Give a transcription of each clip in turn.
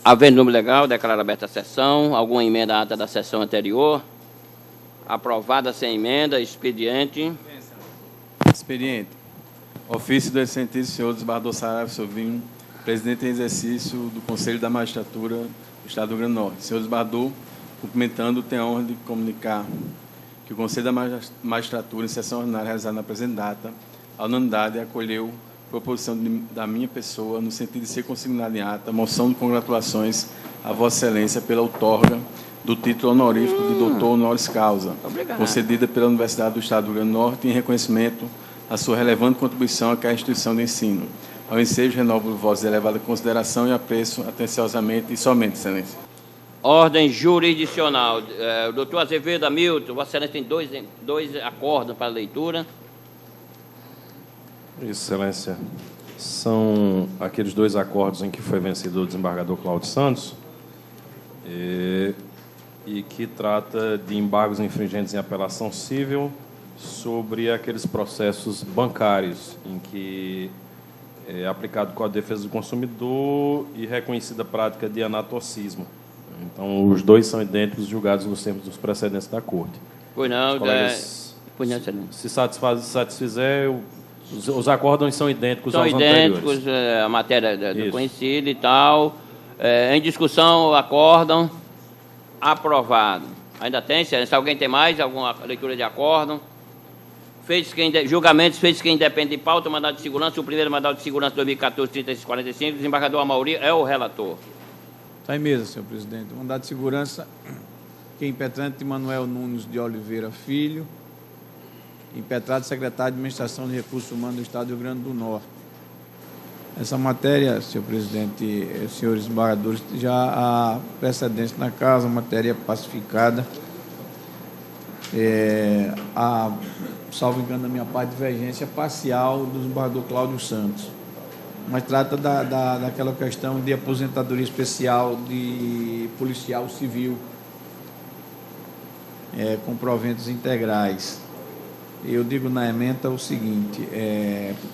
Havendo número legal, declaro aberta a sessão. Alguma emenda à ata da sessão anterior? Aprovada sem emenda. Expediente. Expediente. Ofício do excelentíssimo senhor desembargador Saraiva Silvinho, presidente em exercício do Conselho da Magistratura do Estado do Rio Grande do Norte. Senhor desembargador, cumprimentando, tenho a honra de comunicar que o Conselho da Magistratura, em sessão ordinária realizada na presente data, a unanimidade acolheu proposição da minha pessoa, no sentido de ser consignada em ata, moção de congratulações a Vossa Excelência pela outorga do título honorífico de doutor honoris causa, concedida pela Universidade do Estado do Rio Grande do Norte, em reconhecimento à sua relevante contribuição àquela instituição de ensino. Ao ensejo, renovo vossa de elevada consideração e apreço atenciosamente e somente, Excelência. Ordem jurisdicional. O doutor Azevedo Hamilton, Vossa Excelência tem dois acordos para leitura. Excelência, são aqueles dois acordos em que foi vencedor o desembargador Cláudio Santos e que trata de embargos infringentes em apelação civil sobre aqueles processos bancários em que é aplicado com a defesa do consumidor e reconhecida a prática de anatocismo. Então, os dois são idênticos, julgados nos termos dos precedentes da Corte. Pois não, pois não, se satisfizer, os acórdãos são idênticos aos anteriores. São idênticos, a matéria conhecida e tal. Em discussão, o acórdão aprovado. Ainda tem, se alguém tem mais alguma leitura de acórdão? Julgamentos feitos que independem de pauta, mandado de segurança. O primeiro mandado de segurança 2014-3645, desembargador Amauri é o relator. Está em mesa, senhor presidente. Mandado de segurança, que impetrante Manuel Nunes de Oliveira Filho, impetrado secretário de Administração de Recursos Humanos do Estado do Rio Grande do Norte. Essa matéria, senhor presidente, senhores embargadores, já há precedência na casa, matéria pacificada. Salvo engano da minha parte, divergência parcial do desembargador Cláudio Santos. Mas trata daquela questão de aposentadoria especial de policial civil, com proventos integrais. Eu digo na ementa o seguinte: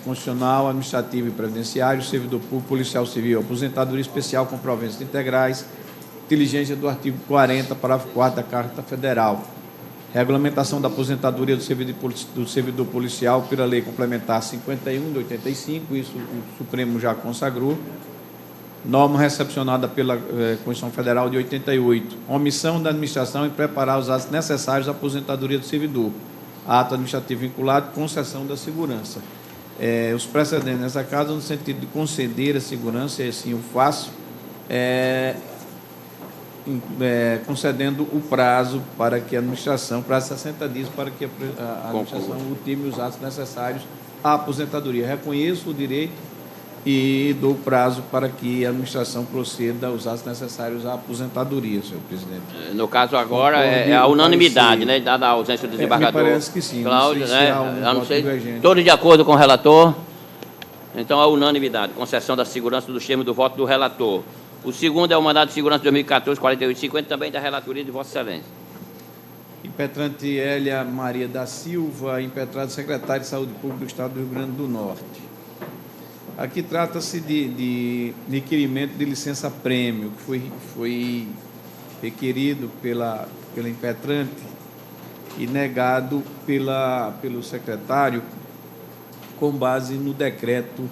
constitucional, administrativo e previdenciário, servidor público, policial civil, aposentadoria especial com proventos integrais, diligência do artigo 40, parágrafo 4 da Carta Federal. Regulamentação da aposentadoria do servidor policial pela Lei Complementar 51 de 85, isso o Supremo já consagrou. Norma recepcionada pela Constituição Federal de 88. Omissão da administração em preparar os atos necessários à aposentadoria do servidor. Ato administrativo vinculado, concessão da segurança. Os precedentes nessa casa, no sentido de conceder a segurança, e assim eu faço, concedendo o prazo para que a administração, prazo de 60 dias, para que a administração ultime os atos necessários à aposentadoria. Reconheço o direito e dou prazo para que a administração proceda aos atos necessários à aposentadoria, senhor presidente. No caso agora, é a unanimidade, né, dada a ausência do desembargador. Me parece que sim. Cláudio, não sei se todos de acordo com o relator. Então, a unanimidade, concessão da segurança dos termos do voto do relator. O segundo é o mandado de segurança 2014-4850, também da relatoria de Vossa Excelência. Impetrante Hélia Maria da Silva, impetrado secretário de Saúde Pública do Estado do Rio Grande do Norte. Aqui trata-se de requerimento de licença-prêmio, que foi requerido pela impetrante e negado pelo secretário com base no decreto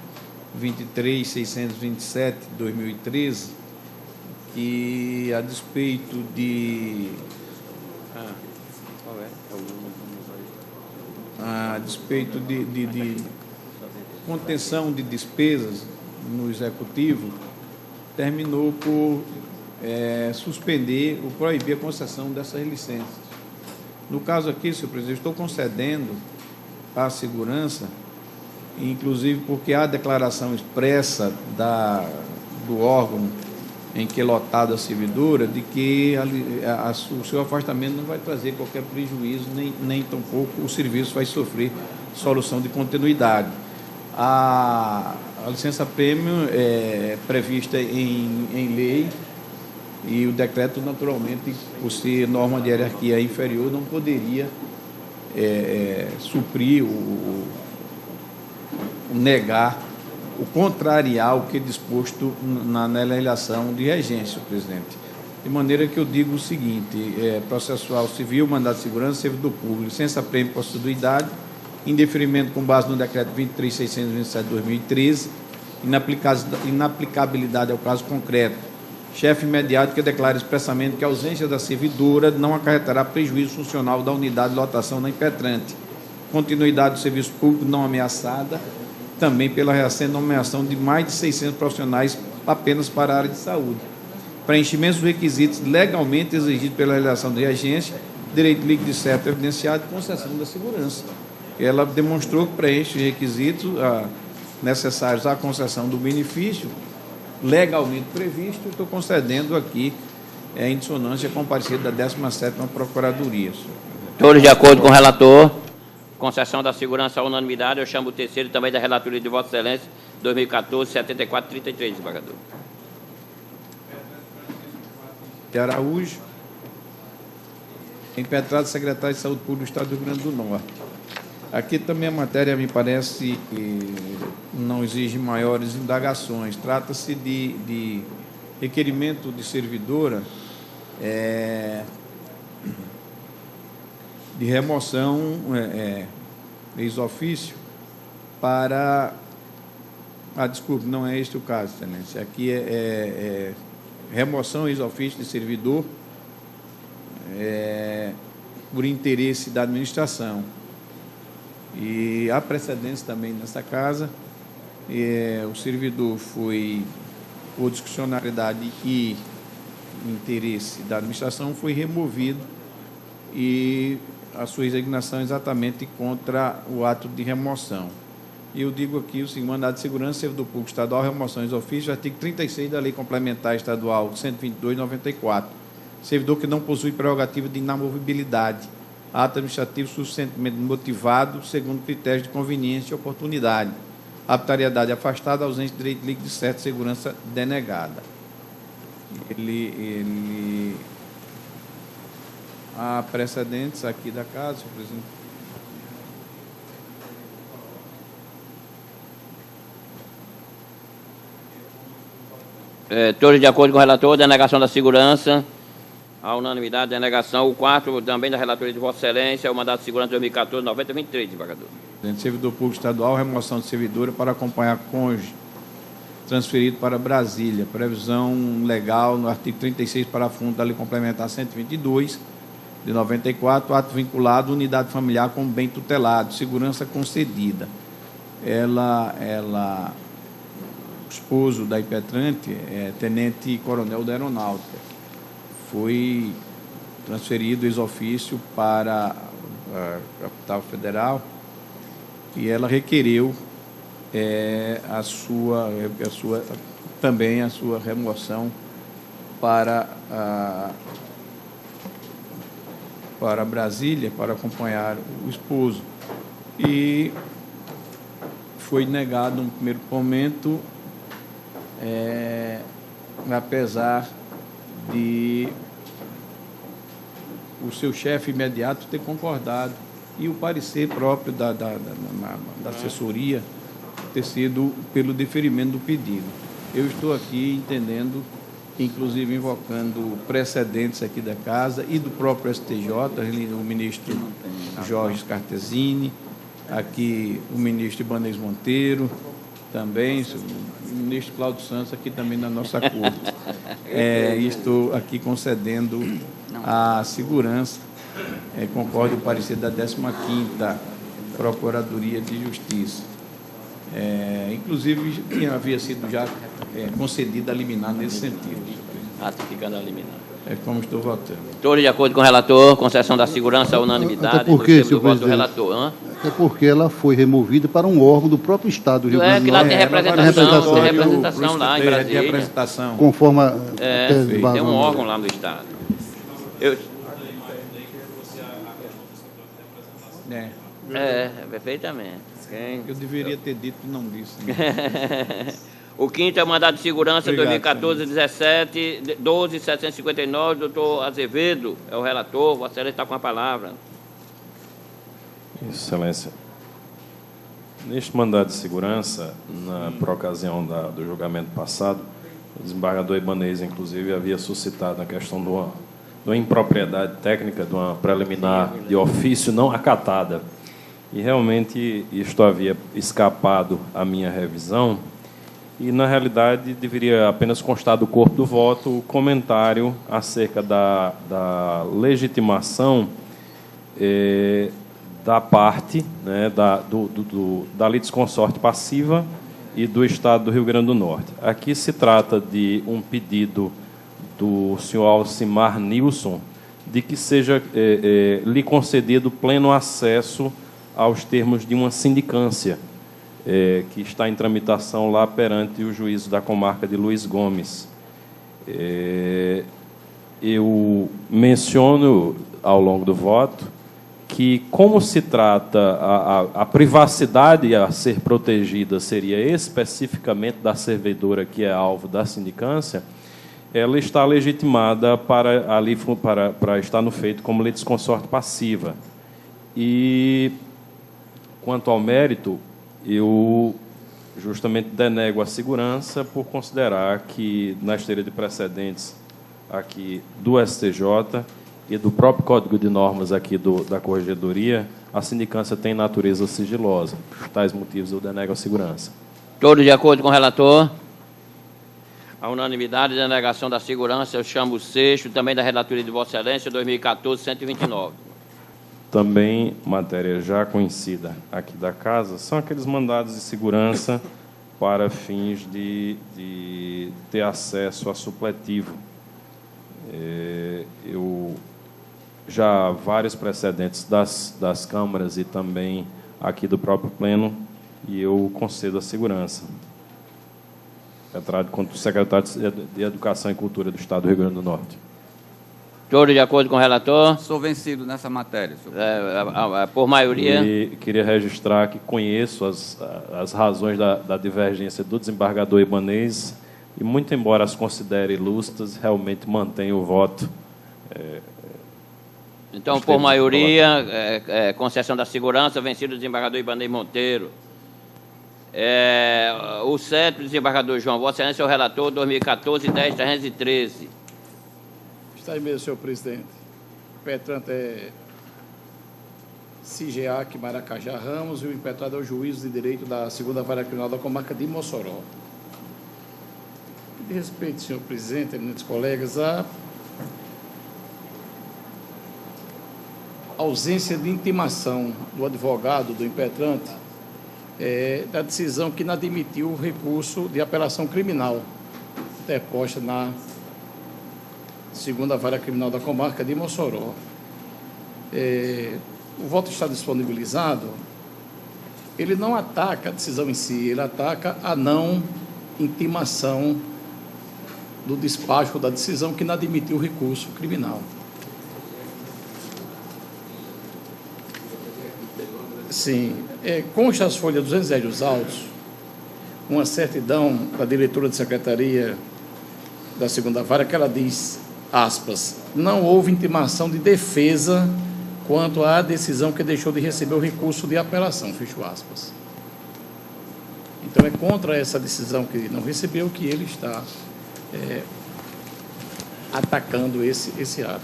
23.627 de 2013, que a despeito de contenção de despesas no Executivo, terminou por suspender ou proibir a concessão dessas licenças. No caso aqui, senhor presidente, estou concedendo a segurança, inclusive porque há declaração expressa do órgão em que é lotada a servidora de que o seu afastamento não vai trazer qualquer prejuízo, nem tampouco o serviço vai sofrer solução de continuidade. A licença-prêmio é prevista em lei e o decreto, naturalmente, por ser norma de hierarquia inferior, não poderia negar o contrariar o que é disposto na legislação de regência, presidente. De maneira que eu digo o seguinte, processual civil, mandado de segurança, servidor público, licença-prêmio por assiduidade, indeferimento com base no decreto 23.627 de 2013, inaplicabilidade ao caso concreto. Chefe imediato que declara expressamente que a ausência da servidora não acarretará prejuízo funcional da unidade de lotação na impetrante. Continuidade do serviço público não ameaçada, também pela recente nomeação de mais de 600 profissionais apenas para a área de saúde. Preenchimento dos requisitos legalmente exigidos pela legislação de agência, direito líquido certo evidenciado e concessão da segurança. Ela demonstrou que preenche os requisitos necessários à concessão do benefício legalmente previsto. Estou concedendo aqui em dissonância com o parecer da 17ª Procuradoria. Todos de acordo com o relator. Concessão da segurança à unanimidade. Eu chamo o terceiro também da relatoria de Vossa Excelência, 2014, 7433, desembargador. De Araújo, impetrado secretário de Saúde Pública do Estado do Rio Grande do Norte. Aqui também a matéria me parece que não exige maiores indagações. Trata-se de requerimento de servidora de remoção ex-ofício para... desculpe, não é este o caso, Excelência. Aqui remoção ex-ofício de servidor por interesse da administração. E há precedentes também nessa casa. O servidor foi, por discricionariedade e interesse da administração, foi removido e a sua resignação exatamente contra o ato de remoção. E eu digo aqui o seguinte: mandado de segurança, servidor público estadual, remoção ex-ofício, artigo 36 da Lei Complementar Estadual 122/94. Servidor que não possui prerrogativa de inamovibilidade, ato administrativo suficientemente motivado, segundo critérios de conveniência e oportunidade. Aptariedade afastada, ausência de direito líquido de certa segurança denegada. Há precedentes aqui da casa, senhor presidente. Todos de acordo com o relator, denegação da segurança, a unanimidade, denegação. O quarto, também da relatoria de Vossa Excelência, o mandato de segurança 2014-9023, desembargador. Servidor público estadual, remoção de servidora para acompanhar cônjuge transferido para Brasília. Previsão legal no artigo 36, parágrafo 1 da Lei Complementar 122, de 94, ato vinculado, unidade familiar com bem tutelado, segurança concedida. O esposo da impetrante é tenente-coronel da Aeronáutica. Foi transferido ex-ofício para a capital federal e ela requereu também a sua remoção para Brasília, para acompanhar o esposo. E foi negado no primeiro momento, apesar de o seu chefe imediato ter concordado e o parecer próprio da assessoria ter sido pelo deferimento do pedido. Eu estou aqui entendendo, inclusive invocando precedentes aqui da Casa e do próprio STJ, o ministro Jorge Scartesini, aqui o ministro Ibanez Monteiro, também o ministro Cláudio Santos, aqui também na nossa corte. Estou aqui concedendo a segurança, concordo com o parecer da 15ª Procuradoria de Justiça. Inclusive, havia sido já concedida a liminar nesse sentido. Ratificando a liminar. Como estou votando. Todos de acordo com o relator, concessão da segurança à unanimidade. Até porque, senhor voto do presidente, relator. Até porque ela foi removida para um órgão do próprio Estado do Rio Grande do Que lá Norte. tem representação lá em Brasília. Representação. Conforme a tem um órgão lá no Estado. Perfeitamente. Eu deveria ter dito e não disse. Né? O quinto é o mandado de segurança 2014-17, 12.759, doutor Azevedo, é o relator, Vossa Excelência está com a palavra. Excelência. Neste mandado de segurança, por ocasião do julgamento passado, o desembargador Ibanez, inclusive, havia suscitado a questão de uma impropriedade técnica, de uma preliminar de ofício não acatada. E, realmente, isto havia escapado à minha revisão e, na realidade, deveria apenas constar do corpo do voto o comentário acerca da legitimação da parte, né, da litisconsorte passiva e do Estado do Rio Grande do Norte. Aqui se trata de um pedido do senhor Alcimar Nilson de que seja lhe concedido pleno acesso aos termos de uma sindicância que está em tramitação lá perante o juízo da comarca de Luiz Gomes. Eu menciono ao longo do voto que, como se trata, a privacidade a ser protegida seria especificamente da servidora que é alvo da sindicância, ela está legitimada para estar no feito como litisconsorte passiva. E, quanto ao mérito, eu justamente denego a segurança por considerar que, na esteira de precedentes aqui do STJ e do próprio Código de Normas aqui da Corregedoria, a sindicância tem natureza sigilosa. Por tais motivos, eu denego a segurança. Todos de acordo com o relator? A unanimidade da denegação da segurança, eu chamo o sexto, também da relatoria de Vossa Excelência, 2014-129. Também, matéria já conhecida aqui da Casa, são aqueles mandados de segurança para fins de ter acesso a supletivo. Já há vários precedentes das câmaras e também aqui do próprio Pleno, e eu concedo a segurança. Retrado contra o secretário de Educação e Cultura do Estado do Rio Grande do Norte. Todos de acordo com o relator? Sou vencido nessa matéria, senhor. Por maioria. E queria registrar que conheço as razões da divergência do desembargador Ibanez e, muito embora as considere ilustras, realmente mantenho o voto. Então, por maioria, concessão da segurança, vencido o desembargador Ibanez Monteiro. O sétimo desembargador João, Vossa Excelência, é o relator, 2014-10-313. Está em mesa, senhor presidente. Impetrante é CIGEAC Maracajá Ramos e o impetrado é o juiz de direito da segunda vara criminal da comarca de Mossoró. De respeito, senhor presidente, eminentes colegas, a ausência de intimação do advogado do impetrante da decisão que inadmitiu o recurso de apelação criminal interposta na segunda vara criminal da comarca de Mossoró. O voto está disponibilizado. Ele não ataca a decisão em si, ele ataca a não intimação do despacho da decisão que inadmitiu o recurso criminal. Sim, consta as folhas 210 dos autos, uma certidão da diretora de secretaria da segunda vara, que ela diz, aspas, não houve intimação de defesa quanto à decisão que deixou de receber o recurso de apelação, fecho aspas. Então, é contra essa decisão que não recebeu que ele está atacando esse ato.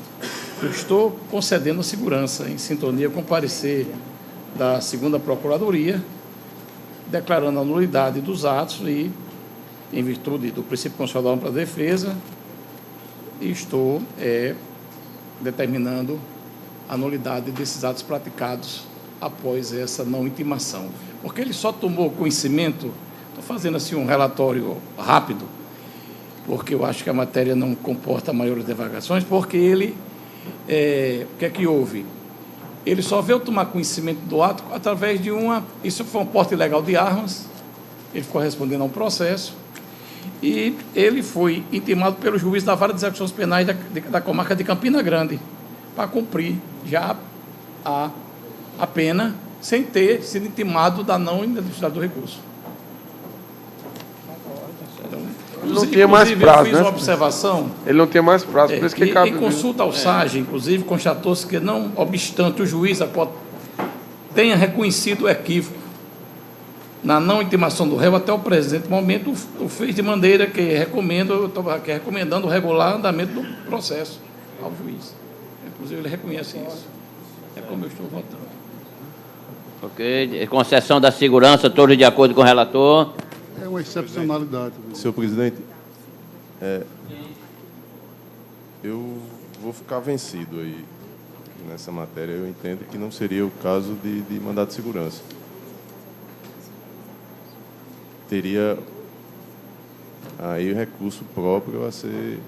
Eu estou concedendo a segurança em sintonia com o parecer da segunda Procuradoria, declarando a nulidade dos atos e, em virtude do princípio constitucional para a defesa, estou determinando a nulidade desses atos praticados após essa não intimação. Porque ele só tomou conhecimento, estou fazendo assim um relatório rápido, porque eu acho que a matéria não comporta maiores divagações, porque ele, o que é que houve? Ele só veio tomar conhecimento do ato através de isso foi um porte ilegal de armas, ele ficou respondendo a um processo, e ele foi intimado pelo juiz da vara de execuções penais da comarca de Campina Grande, para cumprir já a pena, sem ter sido intimado da não inadmissibilidade do recurso. Ele não tinha mais prazo, eu fiz uma observação. Ele não tinha mais prazo, por isso que cabe. Em consulta ao SAGE, inclusive, constatou-se que, não obstante o juiz tenha reconhecido o equívoco na não intimação do réu, até o presente momento, o fez de maneira que eu estava aqui recomendando o regular andamento do processo ao juiz. Inclusive, ele reconhece isso. É como eu estou votando. Ok. Concessão da segurança, todos de acordo com o relator. É uma excepcionalidade. Senhor presidente, eu vou ficar vencido aí nessa matéria. Eu entendo que não seria o caso de mandado de segurança. Teria aí o recurso próprio a ser...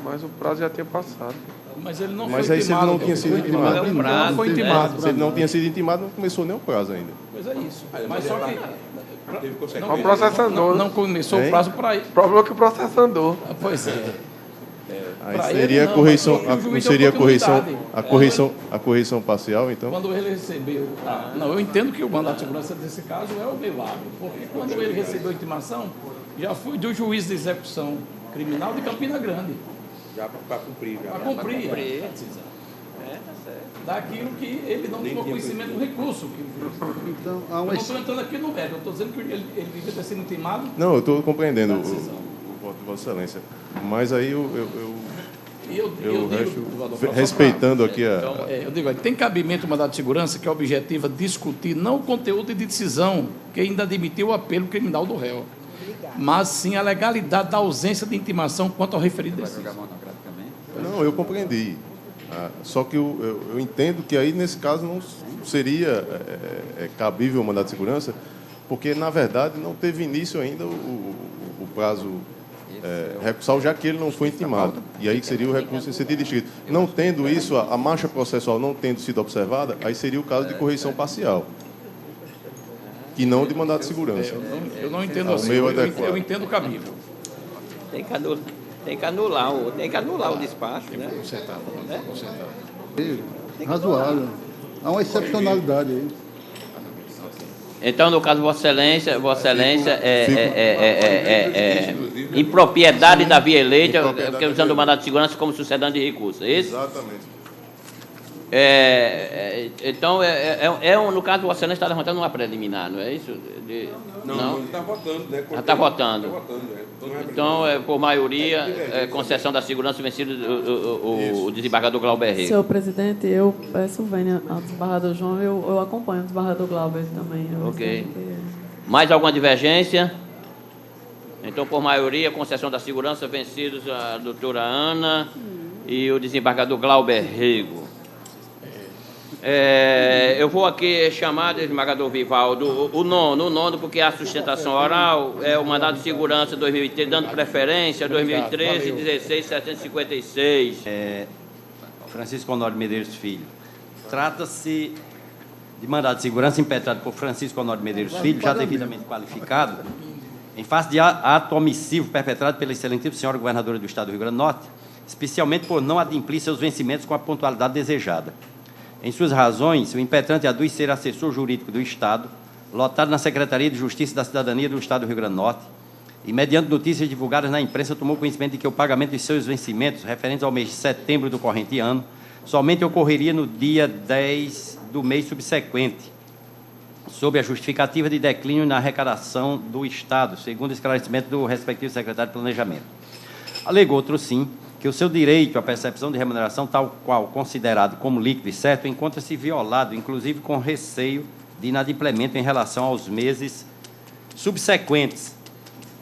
Mas o prazo já tinha passado. Mas ele não Mas foi aí, se ele intimado. não tinha sido intimado, Não foi intimado. se ele não tinha sido intimado, não começou nem o prazo ainda. Pois é isso. Mas só que... O processo andou. Não começou o prazo para ir. O problema é que o processo andou. Pois é. Aí Pra seria ele, a não, correção, mas só que o não juiz seria deu a correção parcial, então? Quando ele recebeu... Não, eu entendo que o mandato de segurança desse caso é o meio hábil, porque quando ele recebeu a intimação, já foi do juiz de execução criminal de Campina Grande. Já para cumprir. Para cumprir a decisão. Daquilo que ele não tomou conhecimento do recurso. Então, Eu não estou entrando aqui no mérito, eu estou dizendo que ele devia ter sido intimado. Não, eu estou compreendendo o voto de Vossa Excelência. Mas aí eu respeitando aqui a... Eu digo, tem cabimento o mandato de segurança que objetiva discutir não o conteúdo de decisão que ainda admitiu o apelo criminal do réu, mas sim a legalidade da ausência de intimação quanto ao referido decisão. Não, eu compreendi. Só que eu entendo que aí, nesse caso, não seria cabível o mandato de segurança, porque, na verdade, não teve início ainda o prazo recursal, já que ele não foi intimado. E aí seria o recurso em sentido estrito. Não tendo isso, a marcha processual não tendo sido observada, aí seria o caso de correição parcial, que não de mandato de segurança. Eu não entendo assim, eu entendo cabível. Tem que anular o despacho, né? Razoável. Há uma excepcionalidade aí. Então, no caso, Vossa Excelência impropriedade da via eleita, usando o mandato de segurança como sucedâneo de recurso, é isso? Exatamente. Então, no caso, Vossa Excelência está levantando uma preliminar, não é isso? Não? Está votando, né? Já está votando. Então, por maioria, concessão da segurança vencido o desembargador Glauber Rego. Senhor presidente, eu peço vênia ao desembargador João, eu acompanho o desembargador Glauber também. Ok. Mais alguma divergência? Então, por maioria, concessão da segurança vencidos a doutora Ana e o desembargador Glauber Rego. Eu vou aqui chamar, desembargador Vivaldo, o nono, porque a sustentação oral é o mandato de segurança 2013, dando preferência 2013, 16, 756. Francisco Honório Medeiros Filho. Trata-se de mandado de segurança impetrado por Francisco Honório Medeiros Filho, já devidamente qualificado, em face de ato omissivo perpetrado pela excelentíssima senhora governadora do Estado do Rio Grande do Norte, especialmente por não adimplir seus vencimentos com a pontualidade desejada. Em suas razões, o impetrante aduz ser assessor jurídico do Estado, lotado na Secretaria de Justiça e da Cidadania do Estado do Rio Grande do Norte, e, mediante notícias divulgadas na imprensa, tomou conhecimento de que o pagamento de seus vencimentos, referentes ao mês de setembro do corrente ano, somente ocorreria no dia 10 do mês subsequente, sob a justificativa de declínio na arrecadação do Estado, segundo esclarecimento do respectivo secretário de Planejamento. Alegou, outro sim, que o seu direito à percepção de remuneração, tal qual considerado como líquido e certo, encontra-se violado, inclusive com receio de inadimplemento em relação aos meses subsequentes,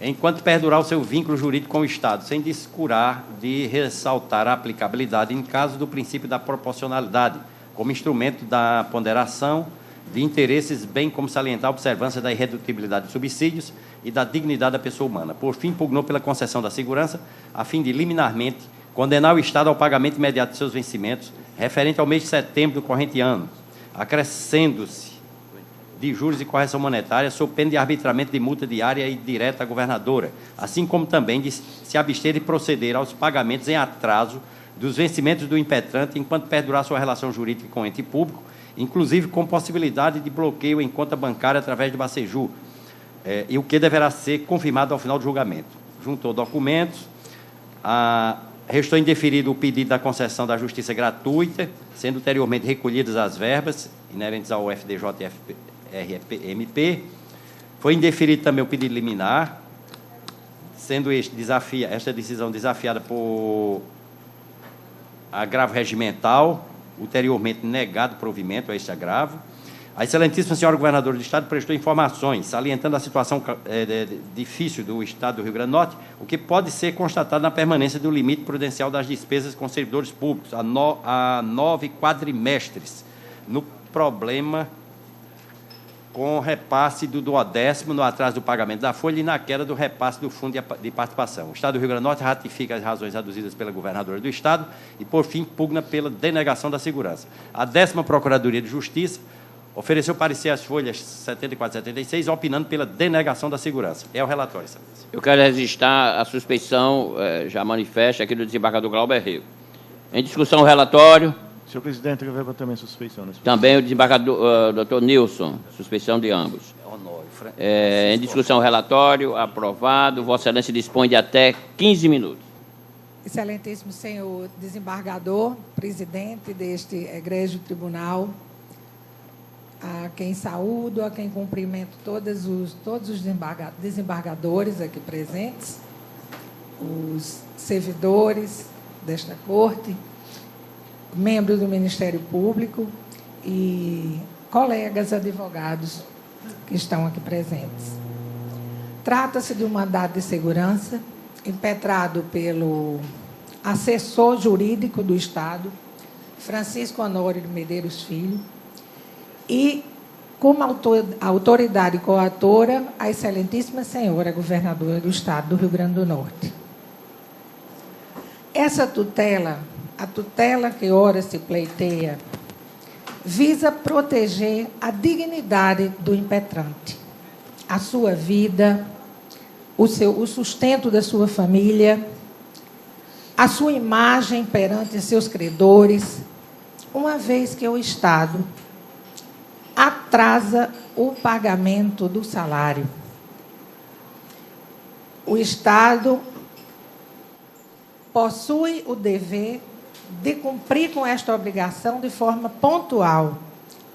enquanto perdurar o seu vínculo jurídico com o Estado, sem descurar de ressaltar a aplicabilidade em caso do princípio da proporcionalidade, como instrumento da ponderação de interesses, bem como salientar a observância da irredutibilidade de subsídios e da dignidade da pessoa humana. Por fim, pugnou pela concessão da segurança, a fim de, liminarmente, condenar o Estado ao pagamento imediato de seus vencimentos, referente ao mês de setembro do corrente ano, acrescendo-se de juros e correção monetária, sob pena de arbitramento de multa diária e direta à governadora, assim como também de se abster de proceder aos pagamentos em atraso dos vencimentos do impetrante enquanto perdurar sua relação jurídica com o ente público, inclusive com possibilidade de bloqueio em conta bancária através do Baceju, e o que deverá ser confirmado ao final do julgamento. Juntou documentos, restou indeferido o pedido da concessão da justiça gratuita, sendo anteriormente recolhidas as verbas inerentes ao FDJ e RPMP, Foi indeferido também o pedido liminar, sendo esta decisão desafiada por agravo regimental, ulteriormente negado provimento a este agravo. A excelentíssima senhora governadora do Estado prestou informações, salientando a situação difícil do Estado do Rio Grande do Norte, o que pode ser constatado na permanência do limite prudencial das despesas com servidores públicos a 9 quadrimestres, no problema com repasse do 12º no atraso do pagamento da folha e na queda do repasse do fundo de participação. O Estado do Rio Grande do Norte ratifica as razões aduzidas pela governadora do Estado e, por fim, pugna pela denegação da segurança. A 10ª Procuradoria de Justiça ofereceu parecer às folhas 74 e 76, opinando pela denegação da segurança. É o relatório, excelência. Eu quero registrar a suspeição, já manifesta, aqui do desembargador Glauber Rego. Em discussão, o relatório. Senhor presidente, eu levo também suspeição. Também o desembargador doutor Nilson, suspeição de ambos. Em discussão, o relatório, aprovado. Vossa Excelência dispõe de até 15 minutos. Excelentíssimo senhor desembargador, presidente deste egrégio tribunal, a quem saúdo, a quem cumprimento todos os desembargadores aqui presentes, os servidores desta corte, membros do Ministério Público e colegas advogados que estão aqui presentes. Trata-se de um mandado de segurança impetrado pelo assessor jurídico do Estado, Francisco Honório de Medeiros Filho, e, como autoridade coautora, a excelentíssima senhora governadora do Estado do Rio Grande do Norte. Essa tutela, a tutela que ora se pleiteia, visa proteger a dignidade do impetrante, a sua vida, o sustento da sua família, a sua imagem perante seus credores, uma vez que o Estado atrasa o pagamento do salário. O Estado possui o dever de cumprir com esta obrigação de forma pontual,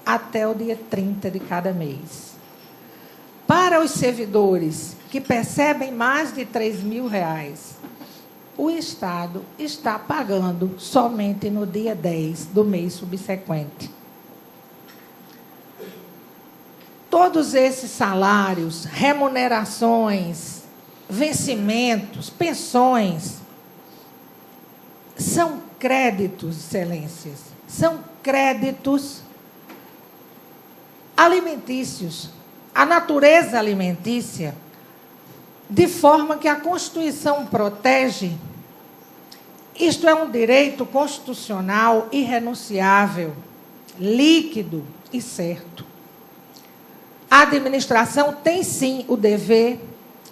até o dia 30 de cada mês. Para os servidores que percebem mais de R$3.000, o Estado está pagando somente no dia 10 do mês subsequente. Todos esses salários, remunerações, vencimentos, pensões, são créditos, excelências, são créditos alimentícios, a natureza alimentícia, de forma que a Constituição protege. Isto é um direito constitucional irrenunciável, líquido e certo. A administração tem, sim, o dever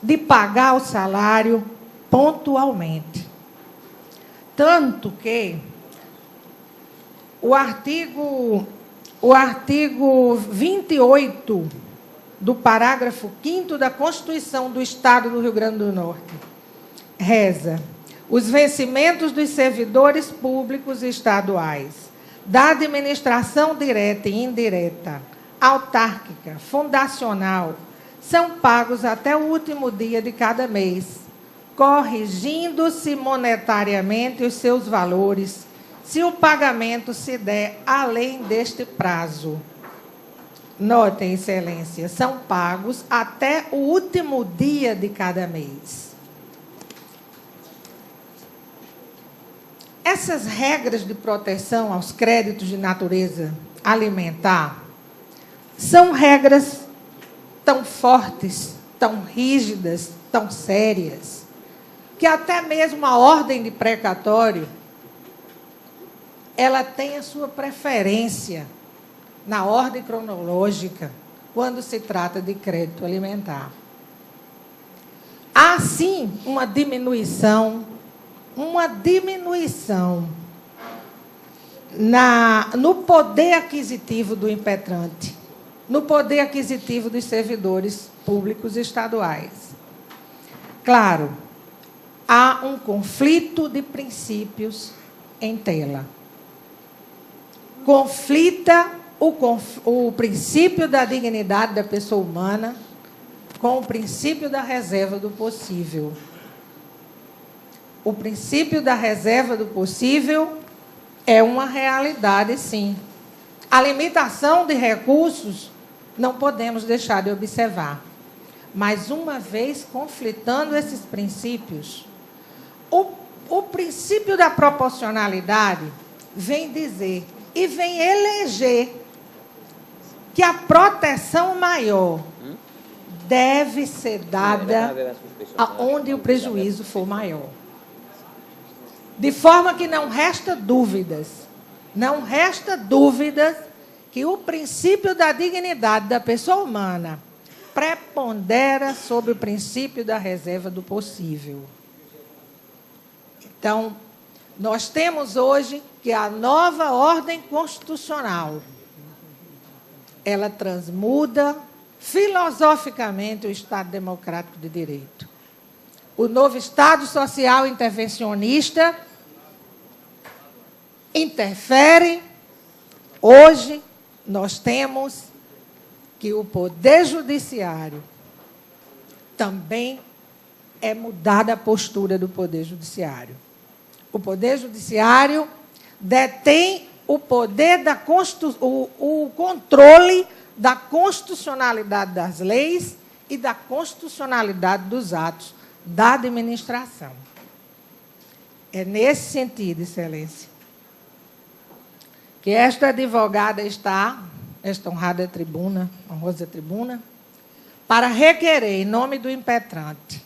de pagar o salário pontualmente. Tanto que o artigo 28 do parágrafo 5º da Constituição do Estado do Rio Grande do Norte reza: os vencimentos dos servidores públicos estaduais, da administração direta e indireta, autárquica, fundacional, são pagos até o último dia de cada mês, corrigindo-se monetariamente os seus valores, se o pagamento se der além deste prazo. Notem, excelência, são pagos até o último dia de cada mês. Essas regras de proteção aos créditos de natureza alimentar são regras tão fortes, tão rígidas, tão sérias, que até mesmo a ordem de precatório, ela tem a sua preferência na ordem cronológica, quando se trata de crédito alimentar. Há, sim, uma diminuição no poder aquisitivo do impetrante, no poder aquisitivo dos servidores públicos estaduais. Claro, há um conflito de princípios em tela. Conflita o princípio da dignidade da pessoa humana com o princípio da reserva do possível. O princípio da reserva do possível é uma realidade, sim. A limitação de recursos não podemos deixar de observar. Mas, uma vez conflitando esses princípios, o princípio da proporcionalidade vem dizer e vem eleger que a proteção maior deve ser dada aonde o prejuízo for maior. De forma que não resta dúvidas que o princípio da dignidade da pessoa humana prepondera sobre o princípio da reserva do possível. Então, nós temos hoje que a nova ordem constitucional, ela transmuda filosoficamente o Estado Democrático de Direito. O novo Estado Social Intervencionista interfere. Hoje, nós temos que o Poder Judiciário também é mudada a postura do Poder Judiciário. O Poder Judiciário detém o poder o controle da constitucionalidade das leis e da constitucionalidade dos atos da administração. É nesse sentido, Excelência, que esta advogada está, esta honrada tribuna, honrosa tribuna, para requerer, em nome do impetrante,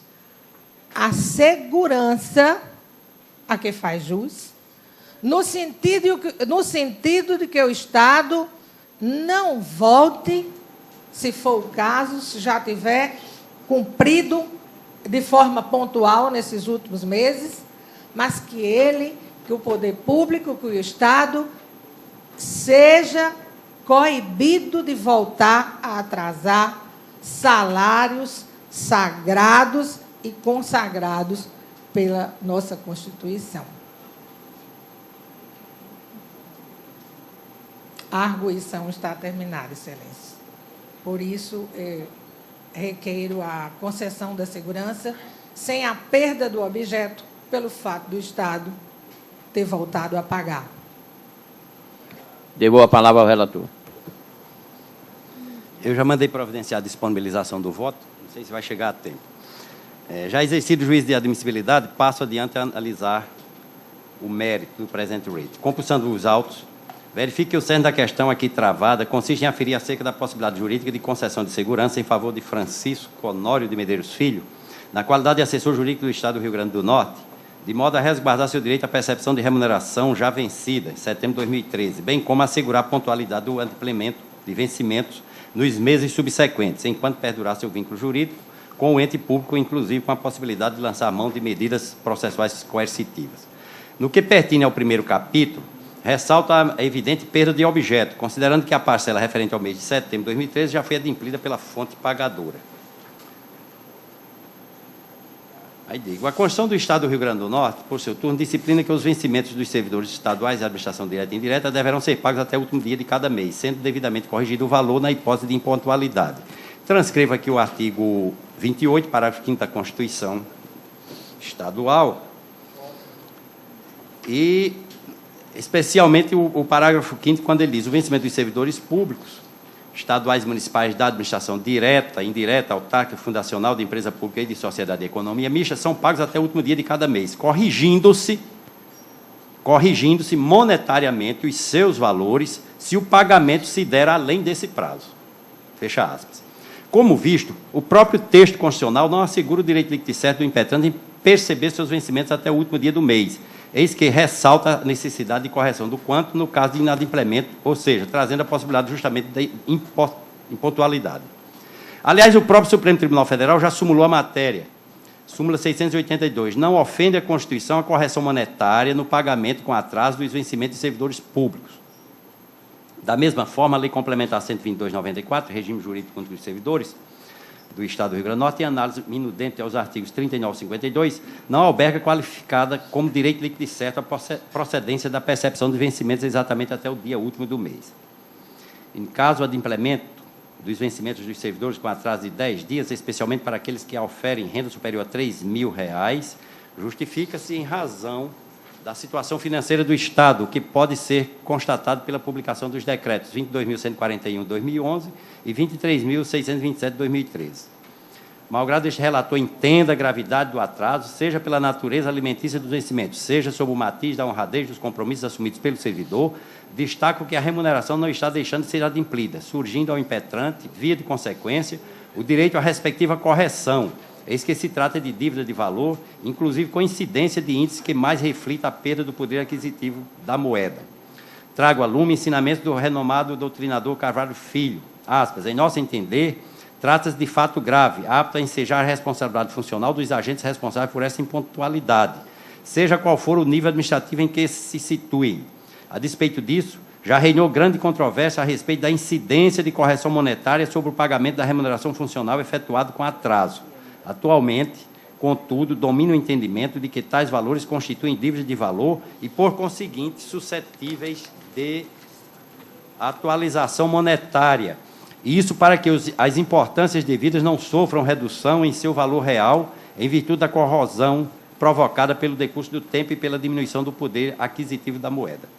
a segurança a que faz jus, no sentido de que o Estado não volte, se for o caso, se já tiver cumprido de forma pontual nesses últimos meses, mas que o poder público, que o Estado, seja coibido de voltar a atrasar salários sagrados e consagrados pela nossa Constituição. A arguição está terminada, Excelência. Por isso, requeiro a concessão da segurança sem a perda do objeto pelo fato do Estado ter voltado a pagar. Devolvo a palavra ao relator. Eu já mandei providenciar a disponibilização do voto, não sei se vai chegar a tempo. Já exercido o juízo de admissibilidade, passo adiante a analisar o mérito do presente rate. Compulsando os autos, verifique que o cerne da questão aqui travada consiste em aferir acerca da possibilidade jurídica de concessão de segurança em favor de Francisco Honório de Medeiros Filho, na qualidade de assessor jurídico do Estado do Rio Grande do Norte, de modo a resguardar seu direito à percepção de remuneração já vencida, em setembro de 2013, bem como assegurar a pontualidade do adimplemento de vencimentos nos meses subsequentes, enquanto perdurar seu vínculo jurídico com o ente público, inclusive com a possibilidade de lançar mão de medidas processuais coercitivas. No que pertine ao primeiro capítulo, ressalta a evidente perda de objeto, considerando que a parcela referente ao mês de setembro de 2013 já foi adimplida pela fonte pagadora. Aí digo, a Constituição do Estado do Rio Grande do Norte, por seu turno, disciplina que os vencimentos dos servidores estaduais e administração direta e indireta deverão ser pagos até o último dia de cada mês, sendo devidamente corrigido o valor na hipótese de impontualidade. Transcrevo aqui o artigo 28, parágrafo 5º da Constituição Estadual, e especialmente o parágrafo 5º, quando ele diz o vencimento dos servidores públicos, estaduais e municipais da administração direta, indireta, autárquica, fundacional, de empresa pública e de sociedade de economia mista, são pagos até o último dia de cada mês, corrigindo-se monetariamente os seus valores, se o pagamento se der além desse prazo. Fecha aspas. Como visto, o próprio texto constitucional não assegura o direito líquido e certo do impetrante em perceber seus vencimentos até o último dia do mês. Eis que ressalta a necessidade de correção do quanto no caso de inadimplemento, ou seja, trazendo a possibilidade justamente de impontualidade. Aliás, o próprio Supremo Tribunal Federal já sumulou a matéria. Súmula 682. Não ofende a Constituição a correção monetária no pagamento com atraso dos vencimentos de servidores públicos. Da mesma forma, a Lei Complementar 122/94, Regime Jurídico contra os Servidores do Estado do Rio Grande do Norte, em análise minudente aos artigos 39 e 52, não alberga qualificada como direito líquido e certo a procedência da percepção de vencimentos exatamente até o dia último do mês. Em caso de implemento dos vencimentos dos servidores com atraso de 10 dias, especialmente para aqueles que oferem renda superior a R$ 3.000, justifica-se em razão da situação financeira do Estado, que pode ser constatado pela publicação dos decretos 22.141 de 2011 e 23.627 de 2013. Malgrado este relator entenda a gravidade do atraso, seja pela natureza alimentícia dos vencimentos, seja sob o matiz da honradez dos compromissos assumidos pelo servidor, destaco que a remuneração não está deixando de ser adimplida, surgindo ao impetrante, via de consequência, o direito à respectiva correção, eis que se trata de dívida de valor, inclusive com incidência de índice que mais reflita a perda do poder aquisitivo da moeda. Trago a lume ensinamentos do renomado doutrinador Carvalho Filho, aspas, em nosso entender, trata-se de fato grave, apto a ensejar a responsabilidade funcional dos agentes responsáveis por essa impontualidade, seja qual for o nível administrativo em que se situem. A despeito disso, já reinou grande controvérsia a respeito da incidência de correção monetária sobre o pagamento da remuneração funcional efetuado com atraso. Atualmente, contudo, domina o entendimento de que tais valores constituem dívida de valor e, por conseguinte, suscetíveis de atualização monetária. Isso para que as importâncias devidas não sofram redução em seu valor real, em virtude da corrosão provocada pelo decurso do tempo e pela diminuição do poder aquisitivo da moeda.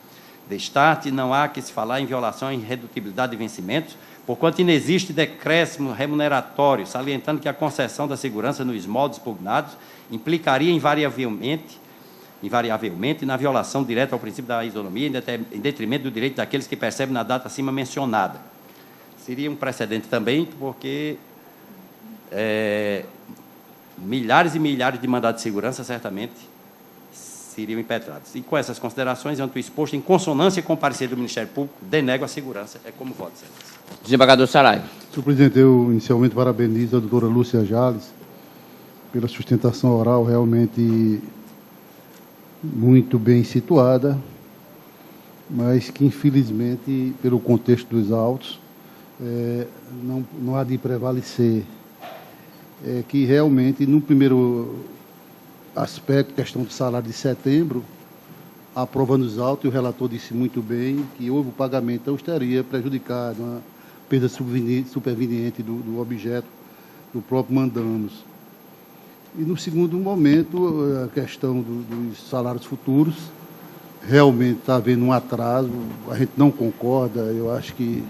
Destarte, não há que se falar em violação à irredutibilidade de vencimentos, porquanto inexiste decréscimo remuneratório, salientando que a concessão da segurança nos modos pugnados implicaria invariavelmente na violação direta ao princípio da isonomia, em detrimento do direito daqueles que percebem na data acima mencionada. Seria um precedente também, porque milhares e milhares de mandados de segurança certamente seriam impetrados. E com essas considerações, ante o exposto em consonância com o parecer do Ministério Público, denego a segurança. É como voto, Excelência. Desembargador Saraiva. Senhor presidente, eu inicialmente parabenizo a doutora Lúcia Jales pela sustentação oral realmente muito bem situada, mas que, infelizmente, pelo contexto dos autos, não há de prevalecer. Que realmente, no primeiro aspecto, questão do salário de setembro, a prova nos autos, e o relator disse muito bem que houve o pagamento, então estaria prejudicado, uma perda superveniente do objeto do próprio mandamus. E no segundo momento, a questão dos salários futuros, realmente está havendo um atraso, a gente não concorda, eu acho que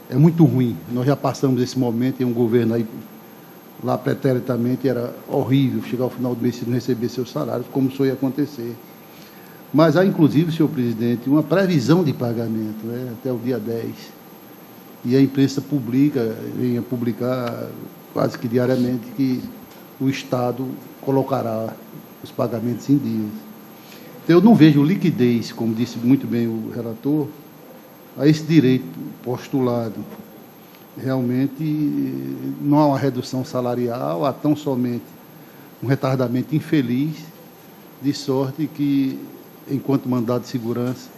é muito ruim. Nós já passamos esse momento em um governo aí, lá preternamente era horrível chegar ao final do mês e não receber seus salários, como isso ia acontecer. Mas há, inclusive, senhor presidente, uma previsão de pagamento, né, até o dia 10. E a imprensa vem a publicar quase que diariamente que o Estado colocará os pagamentos em dias. Então, eu não vejo liquidez, como disse muito bem o relator, a esse direito postulado. Realmente não há uma redução salarial, há tão somente um retardamento infeliz, de sorte que, enquanto mandado de segurança,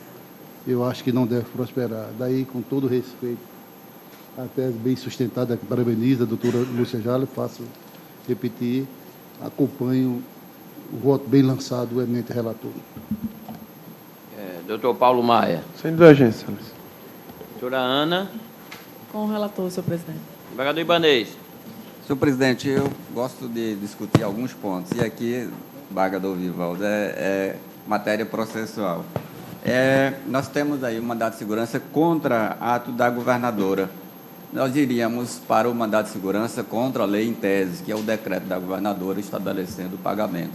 eu acho que não deve prosperar. Daí, com todo respeito, a tese bem sustentada, que parabenizo a doutora Lúcia Jales, faço repetir, acompanho o voto bem lançado do eminente relator. Doutor Paulo Maia. Sem divergência. Doutora Ana. Com o relator, senhor presidente. Desembargador Ibanez. Senhor presidente, eu gosto de discutir alguns pontos. E aqui, desembargador Vivaldo, é matéria processual. Nós temos aí um mandado de segurança contra ato da governadora. Nós iríamos para o mandado de segurança contra a lei em tese, que é o decreto da governadora estabelecendo o pagamento.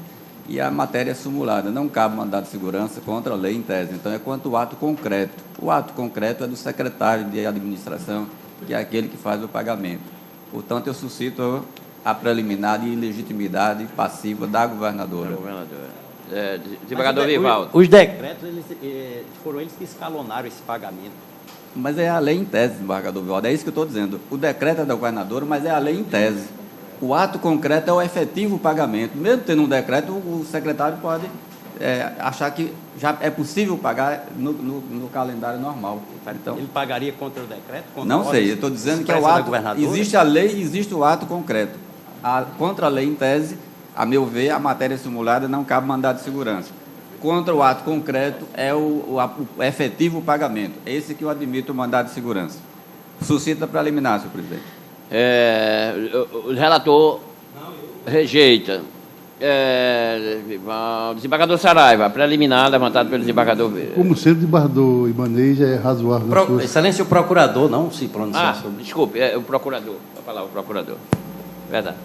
E a matéria simulada, não cabe mandado de segurança contra a lei em tese. Então, é quanto ao ato concreto. O ato concreto é do secretário de administração, que é aquele que faz o pagamento. Portanto, eu suscito a preliminar de ilegitimidade passiva da governadora. Desembargador Vivaldo. Os decretos, foram eles que escalonaram esse pagamento. Mas é a lei em tese, desembargador Vivaldo, é isso que eu estou dizendo. O decreto é da governadora, mas é a lei em tese. O ato concreto é o efetivo pagamento. Mesmo tendo um decreto, o secretário pode achar que já é possível pagar no calendário normal. Então, ele pagaria contra o decreto? Não sei, eu estou dizendo que é o ato. Existe a lei, existe o ato concreto. Contra a lei em tese, a meu ver, a matéria simulada não cabe mandado de segurança. Contra o ato concreto é o efetivo pagamento. Esse que eu admito o mandado de segurança. Suscita para eliminar, senhor presidente. O relator rejeita. Desembargador Saraiva, preliminar, levantado pelo desembargador. Como sempre, o desembargador Ibanez é razoável. Excelência, o procurador não se pronunciar sobre. Desculpe, o procurador. Vou falar o procurador. Verdade.